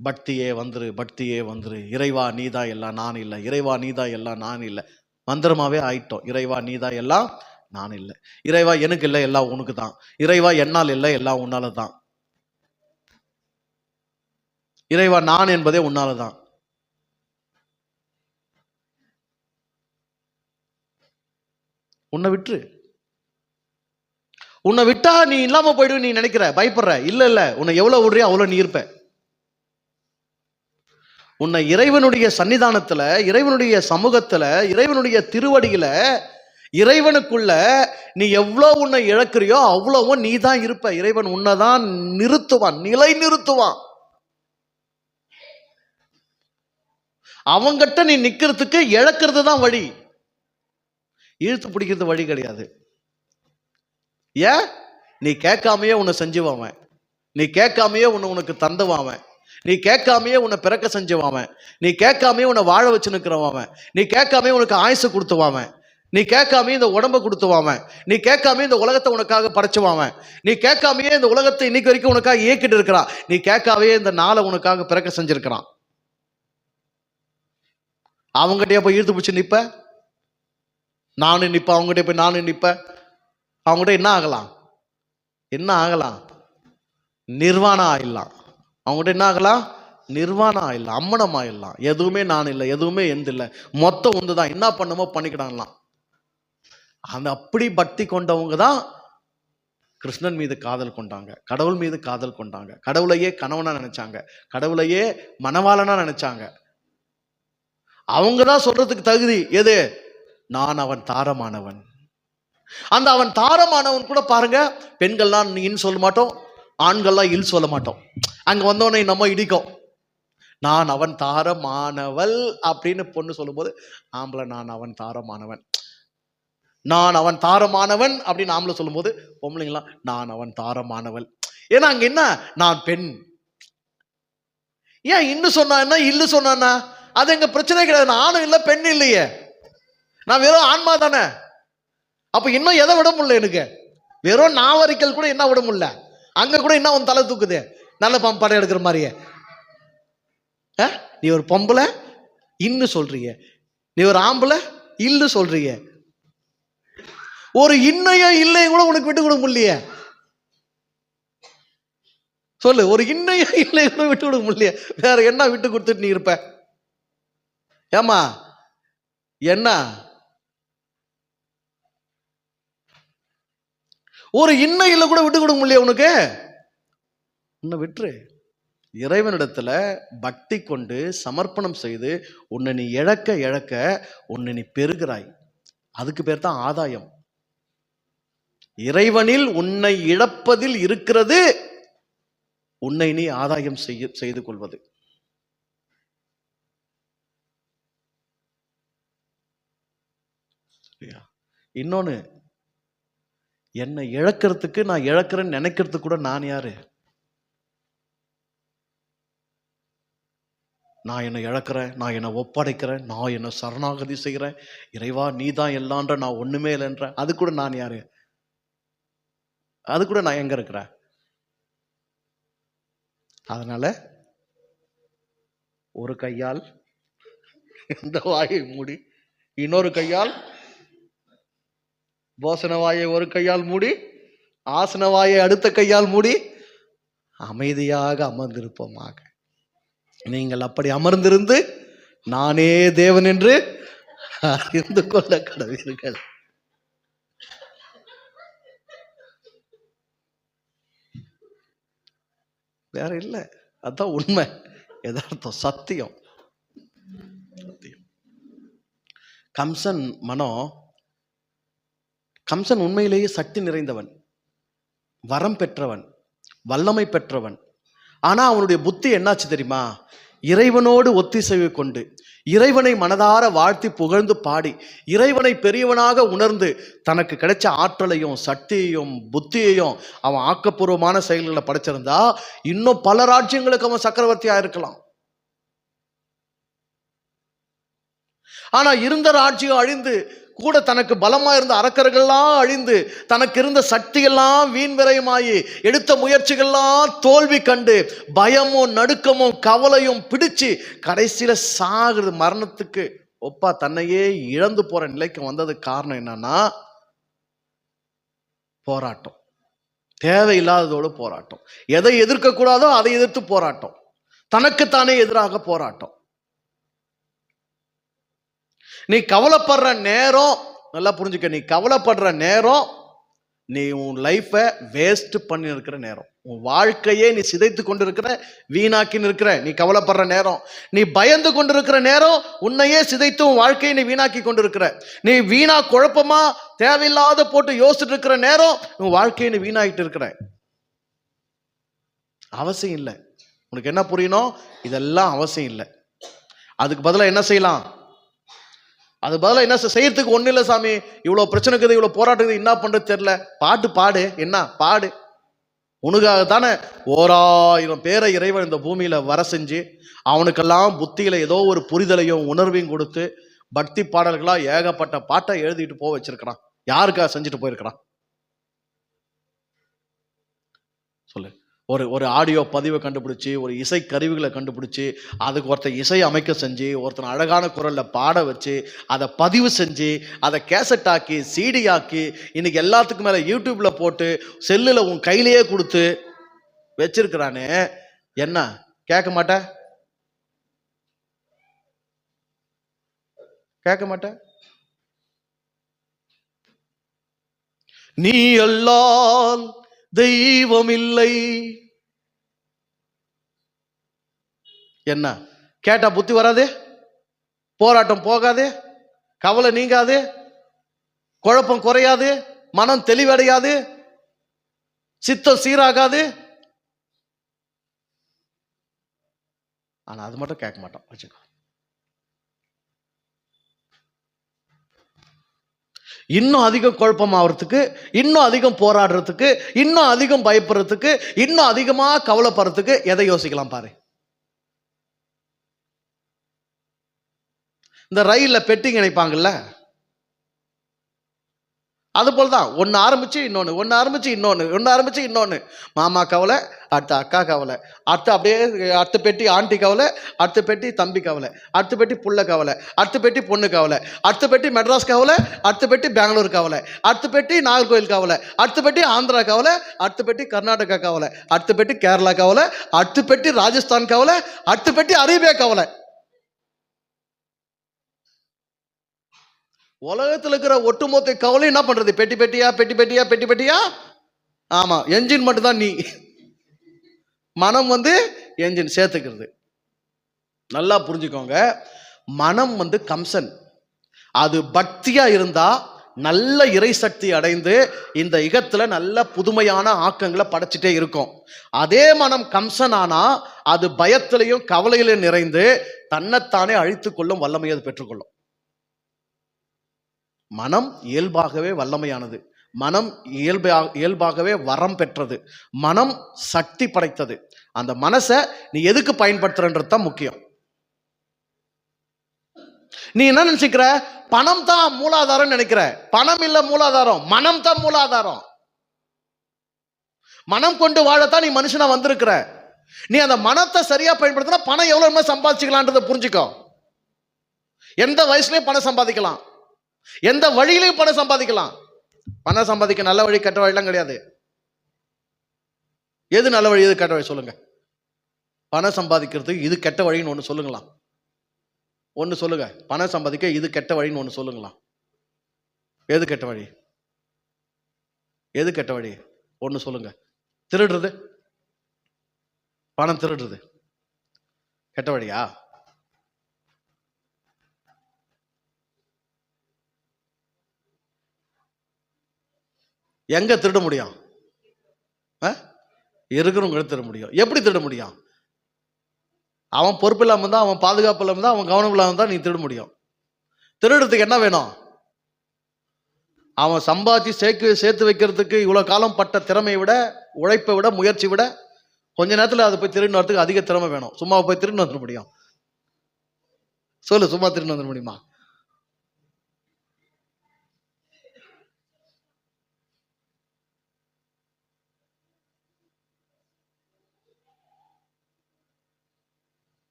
பக்தியே வந்துரு, பக்தியே வந்துரு. இறைவா நீதான் எல்லாம், நான் இல்லை. இறைவா நீதான் எல்லாம், நான் இல்லை. மந்திரமாவே ஆயிட்டோம். இறைவா நீதான் எல்லாம், நான் இல்லை. இறைவா எனக்கு இல்லை, எல்லாம் உனக்கு தான். இறைவா என்னால் இல்லை, எல்லாம் உன்னால தான். இறைவா நான் என்பதே உன்னால தான். உன்னை விட்டுரு. உன்னை விட்டா நீ இல்லாம போயிடுவ நீ நினைக்கிற, பயப்படுற. இல்ல, உன்னை எவ்வளவு விடுறியோ அவ்வளவு நீ இருப்ப. உன்னை இறைவனுடைய சன்னிதானத்துல, இறைவனுடைய சமூகத்துல, இறைவனுடைய திருவடியில, இறைவனுக்குள்ள நீ எவ்வளவு உன்னை இழக்கிறியோ அவ்வளவும் நீ தான் இருப்ப. இறைவன் உன்னைதான் நிறுத்துவான், நிலை நிறுத்துவான். அவங்கிட்ட நீ நிக்கிறதுக்கு இழக்கிறது தான் வழி, இழுத்து பிடிக்கிறது வழி கிடையாது. ஏன்? நீ கேட்காமையே உன்னை செஞ்சுவான், நீ கேட்காமையே உனக்கு தந்துவான், நீ கேட்காமையே உன்னை பிறக்க செஞ்சுவான், நீ கேட்காமையே உன்னை வாழ வச்சு நிற்கிறவான், நீ கேட்காமையே உனக்கு ஆயுசு கொடுத்துவான், நீ கேட்காமையே இந்த உடம்ப கொடுத்துவான், நீ கேட்காமையே இந்த உலகத்தை உனக்காக படைச்சுவான், நீ கேட்காமையே இந்த உலகத்தை இன்னைக்கு வரைக்கும் உனக்காக இயக்கிட்டு இருக்கிறான், நீ கேட்காமையே இந்த நாளை உனக்காக பிறக்க செஞ்சிருக்கிறான். அவங்ககிட்டயே போய் ஈர்த்து பிடிச்சி நிற்ப, நானும் நிற்பேன், அவங்ககிட்ட போய் நானும் நிற்பேன். அவங்ககிட்ட என்ன ஆகலாம்? என்ன ஆகலாம்? நிர்வாணம் ஆயிடலாம். அவங்ககிட்ட என்ன ஆகலாம்? நிர்வாணம் ஆயிடலாம், அம்மனம் ஆயிடலாம். எதுவுமே நான் இல்லை, எதுவுமே எந்த இல்லை, மொத்தம் ஒன்று தான், என்ன பண்ணுமோ பண்ணிக்கிடாங்கலாம். அந்த அப்படி பக்தி கொண்டவங்க தான் கிருஷ்ணன் மீது காதல் கொண்டாங்க, கடவுள் மீது காதல் கொண்டாங்க, கடவுளையே கணவனா நினைச்சாங்க, கடவுளையே மணவாளனா நினைச்சாங்க. அவங்க தான் சொல்றதுக்கு தகுதி எது? நான் அவன் தாரமானவன். அந்த அவன் தாரமானவன் கூட பாருங்க, பெண்கள்லாம் இன்னு சொல்ல மாட்டோம், ஆண்கள்லாம் இல் சொல்ல மாட்டோம். அங்க வந்தோடனே நம்ம இடிக்கும், நான் அவன் தாரமானவள் அப்படின்னு பொண்ணு சொல்லும் போது ஆம்பளை நான் அவன் தாரமானவன், நான் அவன் தாரமானவன் அப்படின்னு ஆம்பளை சொல்லும் போது பொம்பளைங்களாம் நான் அவன் தாரமானவள். ஏன்னா அங்க என்ன? நான் பெண். ஏன் இன்னும் சொன்னா இல்லு சொன்னா அது எங்க பிரச்சனை கிடையாது. நான் ஆணும் இல்லை பெண் இல்லையே, நான் வெறும் ஆன்மா தானே. அப்ப இன்னும் எதை விட முடியல எனக்கு? வெறும் நாவரிக்கல் கூட என்ன விட முடியல, அங்க கூட என்ன உன் தலை தூக்குது, நல்ல படம் எடுக்கிற மாதிரியே. நீ ஒரு பொம்பளை இன்னு சொல்றீங்க, நீ ஒரு ஆம்பளை இல்லு சொல்றீங்க. ஒரு இன்னையும் இல்லையும் கூட உனக்கு விட்டு கொடுக்க முடியலையே. சொல்லு, ஒரு இன்னையும் இல்லையும் கூட விட்டு கொடுக்க முடியலையே, வேற என்ன விட்டு கொடுத்துட்டு நீ இருப்ப? ஏமா என்ன? ஒரு இன்னையில கூட விட்டு கொடுக்க முடியல உனக்கு, உன்னை விட்டுரு. இறைவனிடத்துல பக்தி கொண்டு சமர்ப்பணம் செய்து உன்னை நீ இழக்க இழக்க உன்னை நீ பெறுகிறாய். அதுக்கு பேர் தான் ஆதாயம். இறைவனில் உன்னை இழப்பதில் இருக்கிறது உன்னை நீ ஆதாயம் செய்து கொள்வது. இன்னொன்னு, என்னை இழக்கிறதுக்கு, நான் இழக்கிறேன்னு நினைக்கிறதுக்கு கூட நான் யாரு? நான் என்னை இழக்கிறேன், நான் என்னை ஒப்படைக்கிறேன், நான் என்னை சரணாகதி செய்கிறேன், இறைவா நீ தான் எல்லான்ற, நான் ஒண்ணுமே இல்லைன்ற, அது கூட நான் யாரு? அது கூட நான் எங்க இருக்கிறேன்? அதனால ஒரு கையால் இந்த வாயை மூடி, இன்னொரு கையால் போசன வாயை ஒரு கையால் மூடி, ஆசன வாயை அடுத்த கையால் மூடி அமைதியாக அமர்ந்திருப்போமாக. நீங்கள் அப்படி அமர்ந்திருந்து நானே தேவன் என்று அறிந்து கொள்ள கடவீர்கள். வேற இல்லை, அதான் உண்மை, யதார்த்தம், சத்தியம். கம்சன் மனம், கம்சன் உண்மையிலேயே சக்தி நிறைந்தவன், வரம் பெற்றவன், வல்லமை பெற்றவன். ஆனா அவனுடைய புத்தி என்னாச்சு தெரியுமா? இறைவனோடு ஒத்திசைவு கொண்டு, இறைவனை மனதார வாழ்த்தி புகழ்ந்து பாடி, இறைவனை பெரியவனாக உணர்ந்து தனக்கு கிடைச்ச ஆற்றலையும் சக்தியையும் புத்தியையும் அவன் ஆக்கப்பூர்வமான செயல்களை படைச்சிருந்தா இன்னும் பல ராஜ்யங்களுக்கு அவன் சக்கரவர்த்தியா இருக்கலாம். ஆனா இருந்த ராஜ்யம் அழிந்து, கூட தனக்கு பலமா இருந்த அரக்கர்கள்லாம் அழிந்து, தனக்கு இருந்த சக்தியெல்லாம் வீண் விரயமாயி, எடுத்த முயற்சிகள்லாம் தோல்வி கண்டு, பயமும் நடுக்கமும் கவலையும் பிடிச்சு கடைசியில சாகுது, மரணத்துக்கு ஒப்பா தன்னையே இழந்து போற நிலைக்கு வந்ததுக்கு காரணம் என்னன்னா போராட்டம். தேவையில்லாததோடு போராட்டம். எதை எதிர்க்க கூடாதோ அதை எதிர்த்து போராட்டம், தனக்குத்தானே எதிராக போராட்டம். நீ கவலைப்படுற நேரம் நல்லா புரிஞ்சுக்க, நீ கவலைப்படுற நேரம் நீ உன் லைஃபை வேஸ்ட் பண்ணி இருக்கிற நேரம். உன் வாழ்க்கையே நீ சிதைத்து கொண்டு இருக்கிற, வீணாக்கின்னு இருக்கிற. நீ கவலைப்படுற நேரம், நீ பயந்து கொண்டு இருக்கிற நேரம், உன்னையே சிதைத்து உன் வாழ்க்கையை நீ வீணாக்கி கொண்டு இருக்கிற. நீ வீணா குழப்பமா தேவையில்லாத போட்டு யோசிச்சுட்டு இருக்கிற நேரம் உன் வாழ்க்கையை நீ வீணாகிட்டு இருக்கிற. அவசியம் இல்லை. உனக்கு என்ன புரியணும்? இதெல்லாம் அவசியம் இல்லை. அதுக்கு பதிலாக என்ன செய்யலாம்? அது பதிலாக என்ன செய்யறதுக்கு ஒன்றும் இல்லை சாமி, இவ்வளோ பிரச்சனை இருக்குது, இவ்வளோ போராட்டத்துக்கு என்ன பண்ணுறது தெரியல. பாட்டு பாடு. என்ன பாடு? உனக்காகத்தானே 1000 பேரை இறைவன் இந்த பூமியில வர செஞ்சு அவனுக்கெல்லாம் புத்தியில ஏதோ ஒரு புரிதலையும் உணர்வையும் கொடுத்து பக்தி பாடல்களா ஏகப்பட்ட பாட்டை எழுதிட்டு போக வச்சிருக்கிறான். யாருக்கா செஞ்சுட்டு போயிருக்கிறான் சொல்லு. ஒரு ஆடியோ பதிவை கண்டுபிடிச்சி, ஒரு இசை கருவிகளை கண்டுபிடிச்சி, அதுக்கு ஒருத்தர் இசை அமைக்க செஞ்சு, ஒருத்தர் அழகான குரலில் பாட வச்சு, அதை பதிவு செஞ்சு, அதை கேசட் ஆக்கி, சிடி ஆக்கி, இன்னைக்கு எல்லாத்துக்கும் மேலே யூடியூப்பில் போட்டு, செல்லில் உன் கையிலேயே கொடுத்து வச்சிருக்கிறானே. என்ன கேட்க மாட்ட? கேட்க மாட்ட? நீ அல்லால் தெய்வம் இல்லை. என்ன கேட்டா புத்தி வராது, போராட்டம் போகாது, கவலை நீங்காது, குழப்பம் குறையாது, மனம் தெளிவடையாது, சித்தம் சீராகாது. ஆனா அது மட்டும் கேட்க மாட்டோம். வச்சுக்கோ. இன்னும் அதிகம் குழப்பம் ஆகிறதுக்கு, இன்னும் அதிகம் போராடுறதுக்கு, இன்னும் அதிகம் பயப்படுறதுக்கு, இன்னும் அதிகமா கவலைப்படுறதுக்கு எதை யோசிக்கலாம் பாரு. இந்த ரயில்ல பெட்டிங் இணைப்பாங்கல்ல, அது போலதான். ஒன்னு ஆரம்பிச்சு இன்னொன்னு, ஒன்னு ஆரம்பிச்சு இன்னொன்னு, ஒன்னு ஆரம்பிச்சு இன்னொன்னு. மாமா கவலை, அடுத்த அக்கா கவலை, அடுத்து அப்படியே அடுத்த பெட்டி ஆண்டி கவலை, அடுத்த பெட்டி தம்பி கவலை, அடுத்த பெட்டி புள்ள கவலை, அடுத்த பெட்டி பொண்ணு கவலை, அடுத்த பெட்டி மெட்ராஸ் கவலை, அடுத்த பெட்டி பெங்களூர் கவலை, அடுத்த பெட்டி நாகர்கோவில் கவலை, அடுத்த பெட்டி ஆந்திரா கவலை, அடுத்த பெட்டி கர்நாடகா கவலை, அடுத்த பெட்டி கேரளா கவலை, அடுத்த பெட்டி ராஜஸ்தான் கவலை, அடுத்த பெட்டி அரேபியா கவலை. உலகத்தில் இருக்கிற ஒட்டுமொத்த கவலை என்ன பண்றது? பெட்டி பெட்டியா, பெட்டி பெட்டியா, பெட்டி பெட்டியா. ஆமா, என்ஜின் மட்டும் தான் நீ. மனம் என்ஜின் சேர்த்துக்கிறது. நல்லா புரிஞ்சுக்கோங்க. மனம் கம்சன். அது பக்தியா இருந்தா நல்ல இறை சக்தி அடைந்து இந்த யுகத்துல நல்ல புதுமையான ஆக்கங்களை படைச்சிட்டே இருக்கும். அதே மனம் கம்சன் ஆனா அது பயத்திலையும் கவலையிலும் நிறைந்து தன்னைத்தானே அழித்துக் கொள்ளும் வல்லமையை அது பெற்றுக்கொள்ளும். மனம் இயல்பாகவே வல்லமையானது. மனம் இயல்பாகவே வரம் பெற்றது. மனம் சக்தி படைத்தது. அந்த மனசை நீ எதுக்கு பயன்படுத்துறன்றது தான் முக்கியம். நீ என்ன நினைச்சுக்கிற? பணம் தான் மூலாதாரம் நினைக்கிற. பணம் இல்ல மூலாதாரம், மனம் தான் மூலாதாரம். மனம் கொண்டு வாழத்தான் நீ மனுஷனா வந்திருக்கிற. நீ அந்த மனத்தை சரியா பயன்படுத்தினா பணம் எவ்வளவு சம்பாதிச்சுக்கலான்றதை புரிஞ்சுக்கோ. எந்த வயசுலயும் பணம் சம்பாதிக்கலாம், எந்த வழியிலையும் பணம் சம்பாதிக்கலாம். பணம் சம்பாதிக்க நல்ல வழி கெட்ட வழிலாம் கிடையாது. எது நல்ல வழி, எது கெட்ட வழி சொல்லுங்க. பணம் சம்பாதிக்கிறதுக்கு இது கெட்ட வழின்னு ஒன்று சொல்லுங்களாம். ஒன்று சொல்லுங்க. பணம் சம்பாதிக்க இது கெட்ட வழின்னு ஒன்று சொல்லுங்களாம். எது கெட்ட வழி? எது கெட்ட வழி? ஒன்று சொல்லுங்க. திருடுறது, பணம் திருடுறது கெட்ட வழியா? எங்க திருட முடியும்? இருக்கிறவங்க திருட முடியும். எப்படி திருட முடியும்? அவன் பொறுப்பு இல்லாம தான், அவன் பாதுகாப்பு இல்லாம தான், அவன் கவனம் இல்லாம தான் நீ திருட முடியும். திருடுறதுக்கு என்ன வேணும்? அவன் சம்பாதிச்சு சேர்த்து வைக்கிறதுக்கு இவ்வளவு காலம் பட்ட திறமையை விட, உழைப்பை விட, முயற்சி விட கொஞ்ச நேரத்தில் அதை போய் திருடின்னு வரதுக்கு அதிக திறமை வேணும். சும்மா போய் திருடின்னு வந்துட முடியும்? சொல்லு, சும்மா திருடின்னு வந்துட முடியுமா?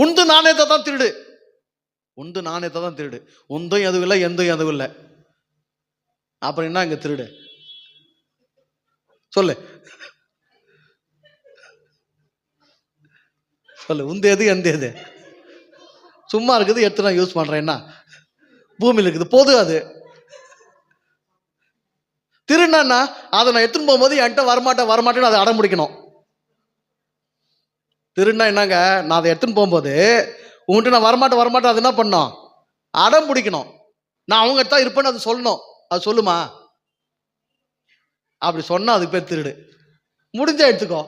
உண்டு நாணயத்தை தான் திருடு. உண்டு நாணயத்தை தான் திருடு. உந்தும் எதுவும் இல்லை, எந்தும் எதுவும் இல்லை. அப்புறம் என்ன இங்க திருடு? சொல்லு சொல்லு. உந்து எது, எந்த எது? சும்மா இருக்குது, எடுத்து நான் யூஸ் பண்றேன். என்ன பூமியில் இருக்குது, பொது அது. திருடனா அதை நான் எடுத்துன்னு போகும்போது என்கிட்ட வரமாட்டேன்னு அதை அடம் பிடிக்கணும். திருடனா என்னங்க, நான் அதை எடுத்துன்னு போகும்போது உங்கள்கிட்ட நான் வரமாட்டேன் அது என்ன பண்ணோம், அடம் பிடிக்கணும். நான் அவங்க தான் இருப்பேன்னு அது சொல்லணும். அது சொல்லுமா? அப்படி சொன்னா அதுக்கு பேர் திருடு. முடிஞ்சா எடுத்துக்கோ,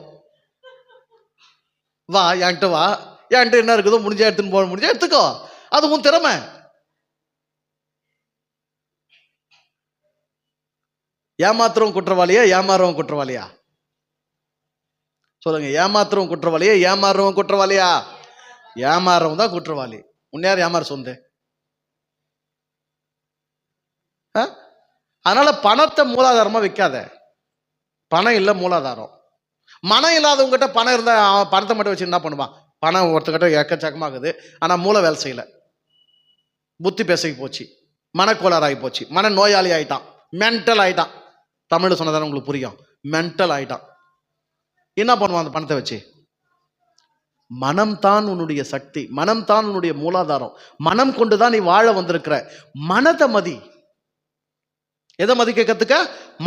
வா என்கிட்ட வா, என்கிட்ட என்ன இருக்குதோ முடிஞ்சா எடுத்துன்னு போக முடிஞ்சா எடுத்துக்கோ, அது உன் திறமை. ஏமாத்துறவன் குற்றவாளியா ஏமாறுறவன் குற்றவாளியா? சொல்லுங்க. ஏமாத்துறவன் குற்றவாளியா ஏமாறுறவன் குற்றவாளியா? ஏமாறுறவன் தான் குற்றவாளி. முன்னார் ஏமாற சொந்த. அதனால பணத்தை மூலாதாரமா வைக்காத. பணம் இல்லை மூலாதாரம். மனம் இல்லாதவங்ககிட்ட பணம் இருந்தா பணத்தை மட்டும் வச்சு என்ன பண்ணுவான்? பணம் ஒருத்தக்கிட்ட எக்கச்சக்கமாகுது, ஆனா மூளை வேலை செய்யல, புத்தி பேசகி போச்சு, மனக்கோளாறாகி போச்சு, மன நோயாளி ஆயிட்டான், மென்டல் ஆயிட்டான். தமிழ் சொன்னதான உங்களுக்கு புரியும். மென்டல் ஆயிட்டான். என்ன பண்ணுவான் அந்த பணத்தை வச்சு? மனம் தான் உன்னுடைய சக்தி, மனம் தான் உன்னுடைய மூலாதாரம். மனம் கொண்டுதான் நீ வாழ வந்திருக்கிற. மனதை மதி. எதை மதிக்க கத்துக்க?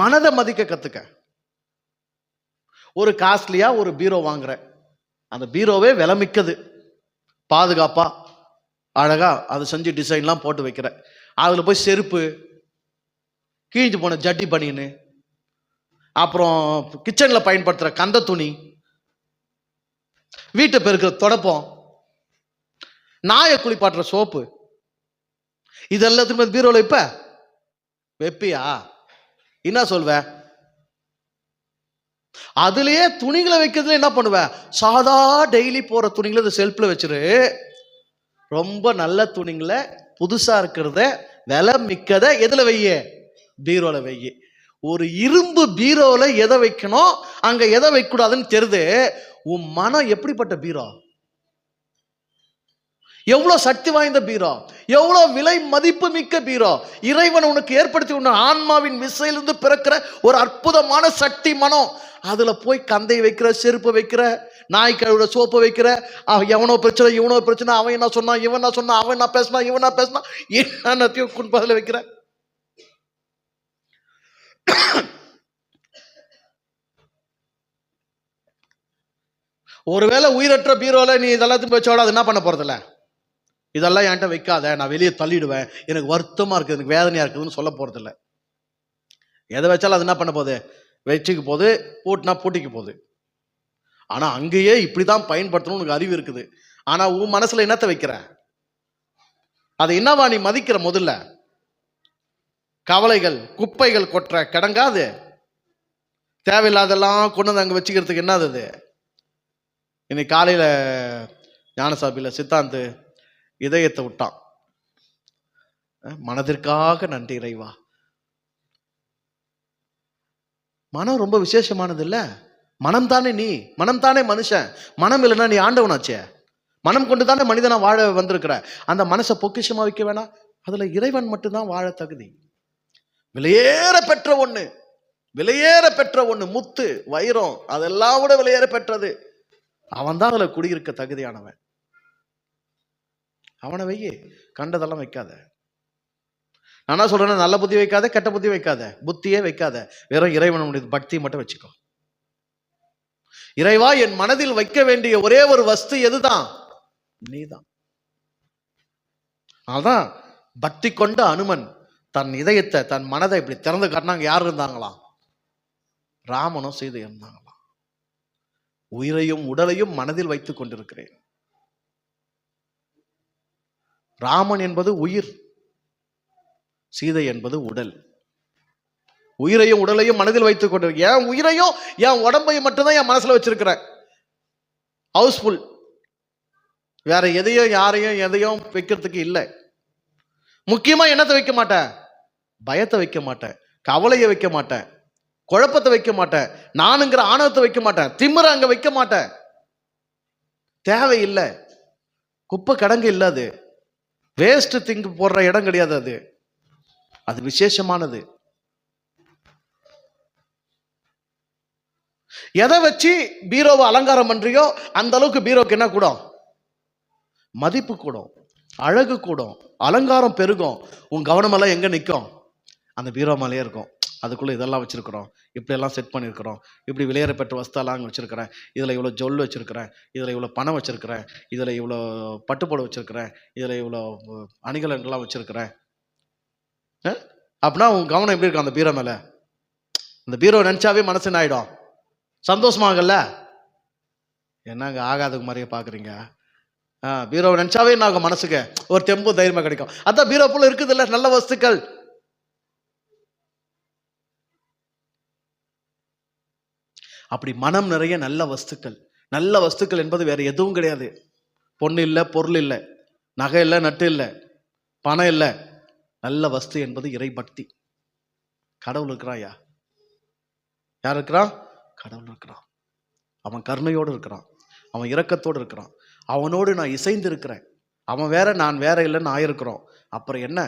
மனதை மதிக்க கத்துக்க. ஒரு காஸ்ட்லியா ஒரு பீரோ வாங்குற, அந்த பீரோவே விலை மிக்கது, பாதுகாப்பா அழகா அதை செஞ்சு டிசைன்லாம் போட்டு வைக்கிற. அதுல போய் செருப்பு, கிழிஞ்சு போன ஜட்டி பனின்னு, அப்புறம் கிச்சன்ல பயன்படுத்துற கந்த துணி, வீட்டை பெருக்கிற தொடப்பம், நாயை குளிப்பாட்டுற சோப்பு, இது எல்லாத்துக்குமே பீரோல இப்ப வெப்பியா? என்ன சொல்வ? அதுலயே துணிகளை வைக்கிறதுல என்ன பண்ணுவ? சாதா டெய்லி போற துணிகளை செல்ஃப்ல வச்சிரு. ரொம்ப நல்ல துணிங்களை புதுசா இருக்கிறத விலை மிக்கத எதுல வைய? பீரோல வைய. ஒரு இரும்பு பீரோல எதை வைக்கணும், அங்க எதை வைக்க கூடாதுன்னு தெரியுது. உன் மனம் எப்படிப்பட்ட பீரோ? எவ்வளவு சக்தி வாய்ந்த பீரோ, எவ்வளவு விலை மதிப்பு மிக்க பீரோ. இறைவன் உனக்கு ஏற்படுத்தி உன்ன ஆன்மாவின் விசையிலிருந்து பிறக்கிற ஒரு அற்புதமான சக்தி மனம். அதுல போய் கந்தை வைக்கிற, செருப்பு வைக்கிற, நாய் கழுவுற சோப்பு வைக்கிற, எவனோ பிரச்சனை இவனோ பிரச்சனை, அவன் என்ன சொன்னான் இவன் என்ன சொன்னான், அவன் என்ன பேசினா இவன் என்ன பேசினா, என்னத்தையும் குன்பதில் வைக்கிற. ஒருவேளை உயிரற்ற பீரோல நீ இதெல்லாத்தையும் வச்சோட அது என்ன பண்ண போறதில்ல? இதெல்லாம் என்கிட்ட வைக்காத, நான் வெளியே தள்ளிடுவேன், எனக்கு வருத்தமா இருக்குது, எனக்கு வேதனையா இருக்குதுன்னு சொல்ல போறதில்ல. எதை வச்சாலும் அது என்ன பண்ண போகுது? வச்சுக்கு போகுது, பூட்டினா பூட்டிக்கு போகுது. ஆனா அங்கேயே இப்படிதான் பயன்படுத்தணும் உனக்கு அறிவு இருக்குது. ஆனா உன் மனசுல என்னத்தை வைக்கிற? அதை என்னவா நீ மதிக்கிற? முதல்ல கவலைகள் குப்பைகள் கொட்டுற கிடங்காது, தேவையில்லாதெல்லாம் கொண்டு வந்து அங்க வச்சுக்கிறதுக்கு என்னது அது? இன்னைக்கு காலையில ஞானசாபியில சித்தாந்து இதயத்தை விட்டான். மனதிற்காக நன்றி இறைவா. மனம் ரொம்ப விசேஷமானது இல்ல? மனம் தானே நீ, மனம் தானே மனுஷன். மனம் இல்லைன்னா நீ ஆண்டவனாச்சே. மனம் கொண்டு தானே மனிதனா வாழ வந்திருக்கிற. அந்த மனசை பொக்கிஷமா வைக்க வேணாம்? அதுல இறைவன் மட்டும்தான் வாழ தகுதி. விலையேற பெற்ற ஒண்ணு, விலையேற பெற்ற ஒண்ணு, முத்து வைரம், அதெல்லாம் விட விலையேற பெற்றது. அவன் தான் அதுல குடியிருக்க தகுதியானவன். அவனை வையே, கண்டதெல்லாம் வைக்காத. நான் சொல்றேன், நல்ல புத்தி வைக்காத, கெட்ட புத்தி வைக்காத, புத்தியே வைக்காத, வெறும் இறைவனுடைய பக்தி மட்டும் வச்சுக்கோ. இறைவா, என் மனதில் வைக்க வேண்டிய ஒரே ஒரு வஸ்து எதுதான்? நீதான். அதான் பக்தி கொண்ட அனுமன் தன் இதயத்தை, தன் மனதை இப்படி திறந்து காட்டினாங்க. யார் இருந்தாங்களாம்? ராமனும் சீதை இருந்தாங்களாம். உயிரையும் உடலையும் மனதில் வைத்துக் கொண்டிருக்கிறேன். ராமன் என்பது உயிர், சீதை என்பது உடல். உயிரையும் உடலையும் மனதில் வைத்துக் கொண்டிருக்க. என் உயிரையும் என் உடம்பையும் மட்டும்தான் என் மனசுல வச்சிருக்கிறேன். ஹவுஸ்ஃபுல். வேற எதையும் யாரையும் எதையும் வைக்கிறதுக்கு இல்லை. முக்கியமா என்னத்தை வைக்க மாட்டேன்? பயத்தை வைக்க மாட்டேன், கவலையை வைக்க மாட்டேன், குழப்பத்தை வைக்க மாட்டேன், நானுங்கிற ஆணவத்தை வைக்க மாட்டேன், திமிர அங்க வைக்க மாட்டேன். தேவையில்லை. குப்பை கடங்கு இல்லை, அது வேஸ்ட் திங்க் போடுற இடம் கிடையாது. அது அது விசேஷமானது. எதை வச்சு பீரோவை அலங்காரம் பண்றியோ அந்த அளவுக்கு பீரோக்கு என்ன கூடும்? மதிப்பு கூடும், அழகு கூடும், அலங்காரம் பெருகும். உன் கவனமெல்லாம் எங்க நிற்கும்? அந்த பீரோ மேலேயே இருக்கும். அதுக்குள்ளே இதெல்லாம் வச்சுருக்கிறோம், இப்படியெல்லாம் செட் பண்ணியிருக்கிறோம், இப்படி விலையேற பெற்ற வஸ்தெல்லாம் அங்கே வச்சுருக்கிறேன், இதில் இவ்வளோ ஜொல் வச்சுருக்கிறேன், இதில் இவ்வளோ பணம் வச்சுருக்கிறேன், இதில் இவ்வளோ பட்டுப்போடு வச்சுருக்கிறேன், இதில் இவ்வளோ அணிகலன்கள்லாம் வச்சுருக்கிறேன். அப்படின்னா உங்க கவனம் எப்படி இருக்கும் அந்த பீரோ மேலே? அந்த பீரோ நினச்சாவே மனசு என்ன ஆகிடும்? சந்தோஷமாகல? என்னங்க ஆகாதுக்கு மாதிரியே பார்க்குறீங்க? பீரோவை நினச்சாவே என்ன ஆகும்? மனசுக்கு ஒரு தெம்பு தைரியமாக கிடைக்கும். அதான் பீரோக்குள்ள இருக்குது இல்லை நல்ல வஸ்துக்கள். அப்படி மனம் நிறைய நல்ல வஸ்துக்கள். நல்ல வஸ்துக்கள் என்பது வேற எதுவும் கிடையாது. பொண்ணு இல்லை, பொருள் இல்லை, நகை இல்லை, நட்டு இல்லை, பணம் இல்லை. நல்ல வஸ்து என்பது இறை பக்தி. கடவுள் இருக்கிறான். யார் இருக்கிறான்? கடவுள் இருக்கிறான். அவன் கருணையோடு இருக்கிறான், அவன் இரக்கத்தோடு இருக்கிறான், அவனோடு நான் இசைந்து இருக்கிறேன். அவன் வேற நான் வேற இல்லைன்னு ஆயிருக்கிறோம். அப்புறம் என்ன?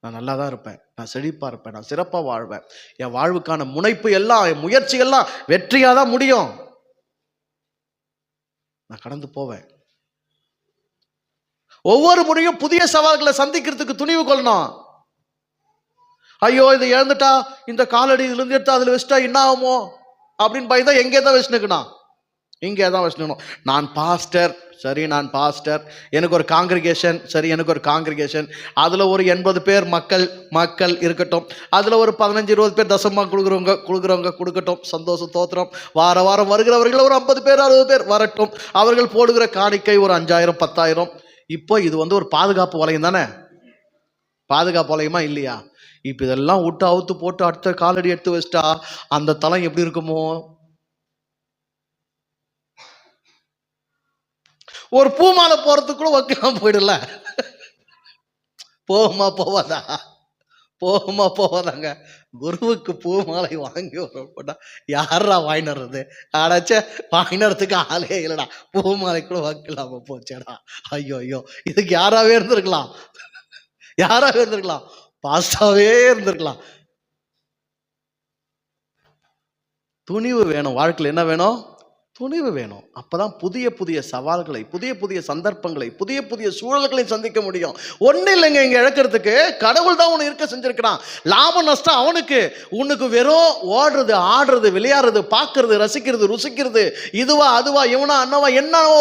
நான் நல்லா தான் இருப்பேன், நான் செழிப்பாக இருப்பேன், நான் சிறப்பாக வாழ்வேன். என் வாழ்வுக்கான முனைப்பு எல்லாம், என் முயற்சிகள்லாம் வெற்றியாக தான் முடியும். நான் கடந்து போவேன். ஒவ்வொரு முறையும் புதிய சவால்களை சந்திக்கிறதுக்கு துணிவு கொள்ளணும். ஐயோ இதை இழந்துட்டா, இந்த காலடி இதுல இருந்து எடுத்து அதுல வச்சுட்டா என்ன ஆகுமோ அப்படின்னு பயந்தா எங்கே தான் வச்சுக்கணும்? இங்கே தான் வச்சுக்கணும். நான் பாஸ்டர், சரி நான் பாஸ்டர், எனக்கு ஒரு காங்கிரிகேஷன், சரி எனக்கு ஒரு காங்கிரிகேஷன், அதில் ஒரு 80 பேர் மக்கள் இருக்கட்டும், அதில் ஒரு 15-20 பேர் தசமாக கொடுக்குறவங்க கொடுக்கட்டும், சந்தோஷம் தோத்திரம். வாரம் வருகிறவர்கள் ஒரு 50 பேர் 60 பேர் வரட்டும், அவர்கள் போடுகிற காணிக்கை ஒரு 5000 10,000. இப்போ இது ஒரு பாதுகாப்பு வளையம் தானே? பாதுகாப்பு வளையமா இல்லையா? இப்போ இதெல்லாம் விட்டு அவுத்து போட்டு அடுத்த காலடி எடுத்து வச்சிட்டா அந்த தலம் எப்படி இருக்குமோ? ஒரு பூமாலை போறதுக்குள்ள வைக்கலாம் போயிடல. போவாதாங்க? குருவுக்கு பூமாலை வாங்கி போட்டா யாரா வாங்கினறது? ஆடாச்சே வாங்கினறதுக்கு ஆளே இல்லடா, பூமாலை கூட வைக்கலாம போச்சேடா. ஐயோ இதுக்கு யாராவே இருந்திருக்கலாம், பாஸ்டாவே இருந்திருக்கலாம். துணிவு வேணும். வாழ்க்கையில் என்ன வேணும்? துணிவு வேணும். அப்பதான் புதிய சவால்களை, புதிய சந்தர்ப்பங்களை, புதிய சூழல்களை சந்திக்க முடியும். ஒன்னும் இல்லைங்க இங்க இழக்கிறதுக்கு. கடவுள் தான் உன்னை இருக்க செஞ்சிருக்கிறான். லாபம் நஷ்டம் அவனுக்கு. உனக்கு வெறும் ஓடுறது, ஆடுறது, விளையாடுறது, பார்க்கறது, ரசிக்கிறது, ருசிக்கிறது, இதுவா அதுவா, இவனா அண்ணவா, என்னவோ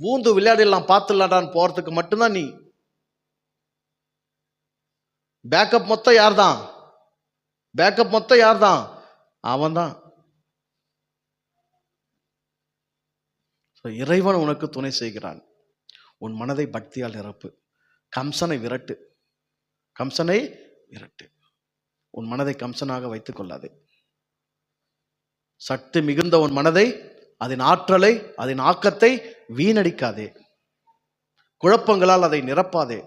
பூந்து விளையாடலாம், பார்த்துலாடான்னு போறதுக்கு மட்டும்தான் நீ. பேக்கப் மொத்தம் யார் தான்? அவன் தான். இறைவன் உனக்கு துணை செய்கிறான். உன் மனதை பக்தியால் நிரப்பு. கம்சனை விரட்டு. உன் மனதை கம்சனாக வைத்துக் கொள்ளாதே. சக்தி மிகுந்த உன் மனதை, அதன் ஆற்றலை, அதன் ஆக்கத்தை வீணடிக்காதே. குழப்பங்களால் அதை நிரப்பாதே.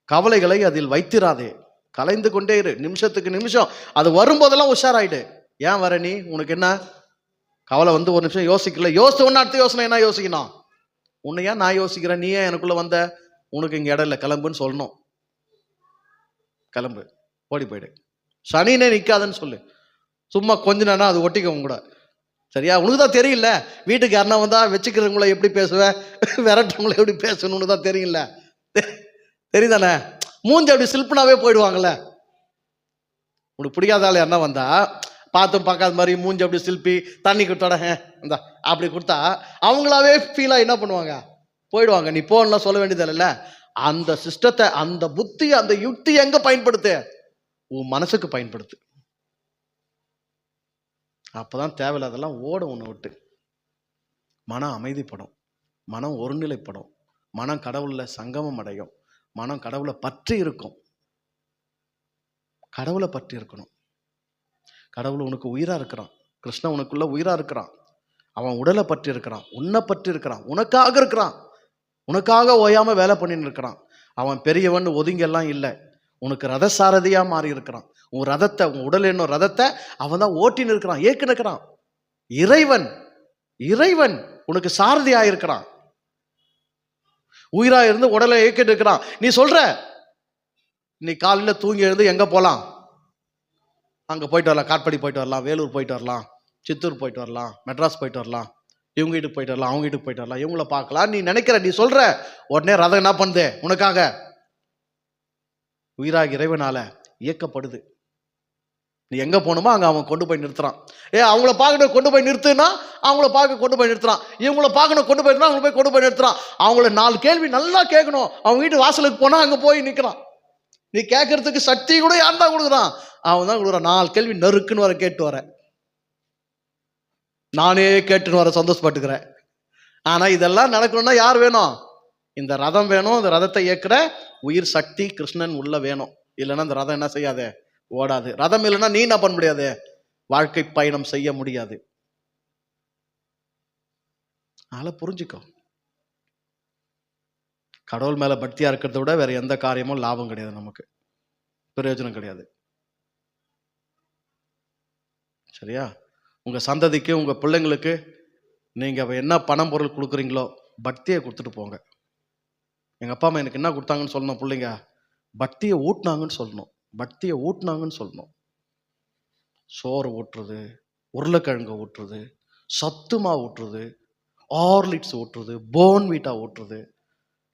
கவலைகளை அதில் வைத்திராதே. கலைந்து கொண்டே இரு. நிமிஷத்துக்கு நிமிஷம் அது வரும்போதெல்லாம் உஷாராயிடு. ஏன் வர நீ? உனக்கு என்ன கவலை? ஒரு நிமிஷம் யோசிக்கல, யோசித்த ஒன்று அடுத்த யோசனை என்ன யோசிக்கணும்? உன்னையா நான் யோசிக்கிறேன், நீ ஏன் எனக்குள்ள வந்த? உனக்கு இங்க இடம் இல்லை, கிளம்புன்னு சொல்லணும். கிளம்பு, ஓடி போயிடு. சனினே நிற்காதுன்னு சொல்லு. சும்மா கொஞ்ச நேரம் அது ஒட்டிக்க கூட. சரியா? உனக்கு தான் தெரியல, வீட்டுக்கு யாருன்னா வந்தா வச்சுக்கிறவங்கள எப்படி பேசுவேன், விரட்டுறவங்கள எப்படி பேசணும்னு தான் தெரியல. தெரியுதானே? மூஞ்சி அப்படி சில்பனாவே போயிடுவாங்கல்ல. உனக்கு பிடிக்காத ஆள் யாருன்னா வந்தா பார்த்தும் பார்க்காத மாதிரி மூஞ்சி அப்படி சில்பி தண்ணி கொடுத்தோட இந்த அப்படி கொடுத்தா அவங்களாவே ஃபீலா என்ன பண்ணுவாங்க? போயிடுவாங்க. நீ போன்லாம் சொல்ல வேண்டியது இல்லைல்ல. அந்த சிஸ்டத்தை, அந்த புத்தி, அந்த யுக்தி எங்க பயன்படுத்து? உன் மனசுக்கு பயன்படுத்து. அப்பதான் தேவையில்லாதெல்லாம் ஓடும் உன்னை விட்டு. மனம் அமைதிப்படும், மனம் ஒருநிலைப்படும், மனம் கடவுள்ல சங்கமம் அடையும், மனம் கடவுளை பற்றி இருக்கும். கடவுளை பற்றி இருக்கணும். கடவுள் உனக்கு உயிரா இருக்கிறான். கிருஷ்ணன் உனக்குள்ள உயிரா இருக்கிறான். அவன் உடலை பற்றி இருக்கிறான், உன்னை பற்றி இருக்கிறான், உனக்காக இருக்கிறான், உனக்காக ஓயாம வேலை பண்ணின்னு இருக்கிறான். அவன் பெரியவன் ஒதுங்கெல்லாம் இல்லை, உனக்கு ரத சாரதியா மாறி இருக்கிறான். உன் ரதத்தை, உன் உடல் என்னும் ரதத்தை அவன் தான் ஓட்டின்னு இருக்கிறான், ஏற்று இருக்கிறான். இறைவன் உனக்கு சாரதி ஆயிருக்கிறான். உயிரா இருந்து உடலை இயக்கிட்டு இருக்கிறான். நீ சொல்ற நீ காலையில் தூங்கி எழுந்து எங்க போலாம்? அங்கே போயிட்டு வரலாம், காட்பாடி போயிட்டு வரலாம், வேலூர் போயிட்டு வரலாம், சித்தூர் போயிட்டு வரலாம், மெட்ராஸ் போயிட்டு வரலாம், இவங்க வீட்டுக்கு போயிட்டு வரலாம், அவங்க வீட்டுக்கு போயிட்டு வரலாம், இவங்கள பார்க்கலாம். நீ நினைக்கிற, நீ சொல்ற, உடனே ரதம் என்ன பண்ணுது? உனக்காக உயிராக இறைவனால இயக்கப்படுது. நீ எங்க போகணுமோ அங்க அவன் கொண்டு போய் நிறுத்துறான். அவங்கள பார்க்கணும் கொண்டு போய் நிறுத்துனா அவங்கள பார்க்க கொண்டு போய் நிறுத்துறான். இவங்கள பார்க்கணும் கொண்டு போய் அவங்க போய் கொண்டு போய் நிறுத்துறான். அவங்கள 4 கேள்வி நல்லா கேட்கணும். அவங்க வீட்டு வாசலுக்கு போனா அங்க போய் நிற்கிறான். நீ கேட்கறதுக்கு சக்தி கூட யார் தான் கொடுக்குறான்? அவன் தான் கொடுக்குறான். 4 கேள்வி நறுக்குன்னு வர கேட்டு வர, நானே கேட்டுன்னு வர சந்தோஷப்பட்டுக்கிறேன். ஆனா இதெல்லாம் நடக்கணும்னா யார் வேணும்? இந்த ரதம் வேணும். இந்த ரதத்தை இயக்குற உயிர் சக்தி கிருஷ்ணன் உள்ள வேணும். இல்லைன்னா இந்த ரதம் என்ன செய்யாது? ஓடாது. ரதம் இல்லைன்னா நீ என்ன பண்ண முடியாது? வாழ்க்கை பயணம் செய்ய முடியாது. அதனால புரிஞ்சுக்கோ, கடவுள் மேல பக்தியா இருக்கிறத விட வேற எந்த காரியமும் லாபம் கிடையாது, நமக்கு பிரயோஜனம் கிடையாது. சரியா? உங்க சந்ததிக்கு உங்க பிள்ளைங்களுக்கு நீங்க என்ன பணம் பொருள் கொடுக்குறீங்களோ பக்தியை கொடுத்துட்டு போங்க. எங்க அப்பா அம்மா எனக்கு என்ன கொடுத்தாங்கன்னு சொல்லணும். பிள்ளைங்க பக்தியை ஊட்டினாங்கன்னு சொல்லணும். பக்தியை ஊட்டினாங்கன்னு சொல்லணும். சோறு ஊட்டுறது, உருளைக்கிழங்கு ஊட்டுறது, சத்துமா ஊட்டுறது, ஹார்லிக்ஸ் ஊட்டுறது, போன்வீட்டா ஊட்டுறது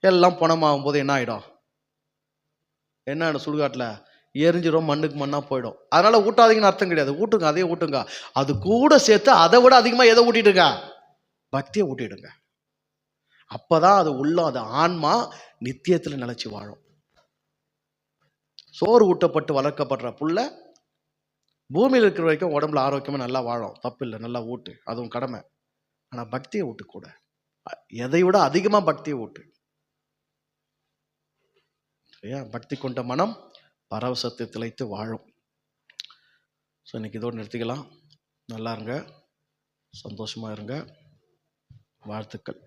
எல்லாம் பணமாகும் போது என்ன ஆகிடும்? என்ன ஆகிடும்? சுடுகாட்டில் எரிஞ்சிடும், மண்ணுக்கு மண்ணா போயிடும். அதனால ஊட்டாதீங்கன்னு அர்த்தம் கிடையாது. ஊட்டுங்க, அதே ஊட்டுங்க. அது கூட சேர்த்து அதை விட அதிகமாக எதை ஊட்டிடுங்க? பக்தியை ஊட்டிடுங்க. அப்பதான் அது உள்ள, அது ஆன்மா நித்தியத்தில் நிலைச்சு வாழும். சோறு ஊட்டப்பட்டு வளர்க்கப்படுற புள்ள பூமியில் இருக்கிற வரைக்கும் உடம்புல ஆரோக்கியமா நல்லா வாழும். தப்பு இல்லை, நல்லா ஊட்டு, அதுவும் கடமை. ஆனா பக்தியை ஊட்டு கூட, எதை விட அதிகமா பக்தியை ஊட்டு. சரியா? பக்தி கொண்ட மனம் பரவசத்தை திளைத்து வாழும். ஸோ இன்னைக்கு இதோடு நிறுத்திக்கலாம். நல்லா இருங்க, சந்தோஷமா இருங்க. வாழ்த்துக்கள்.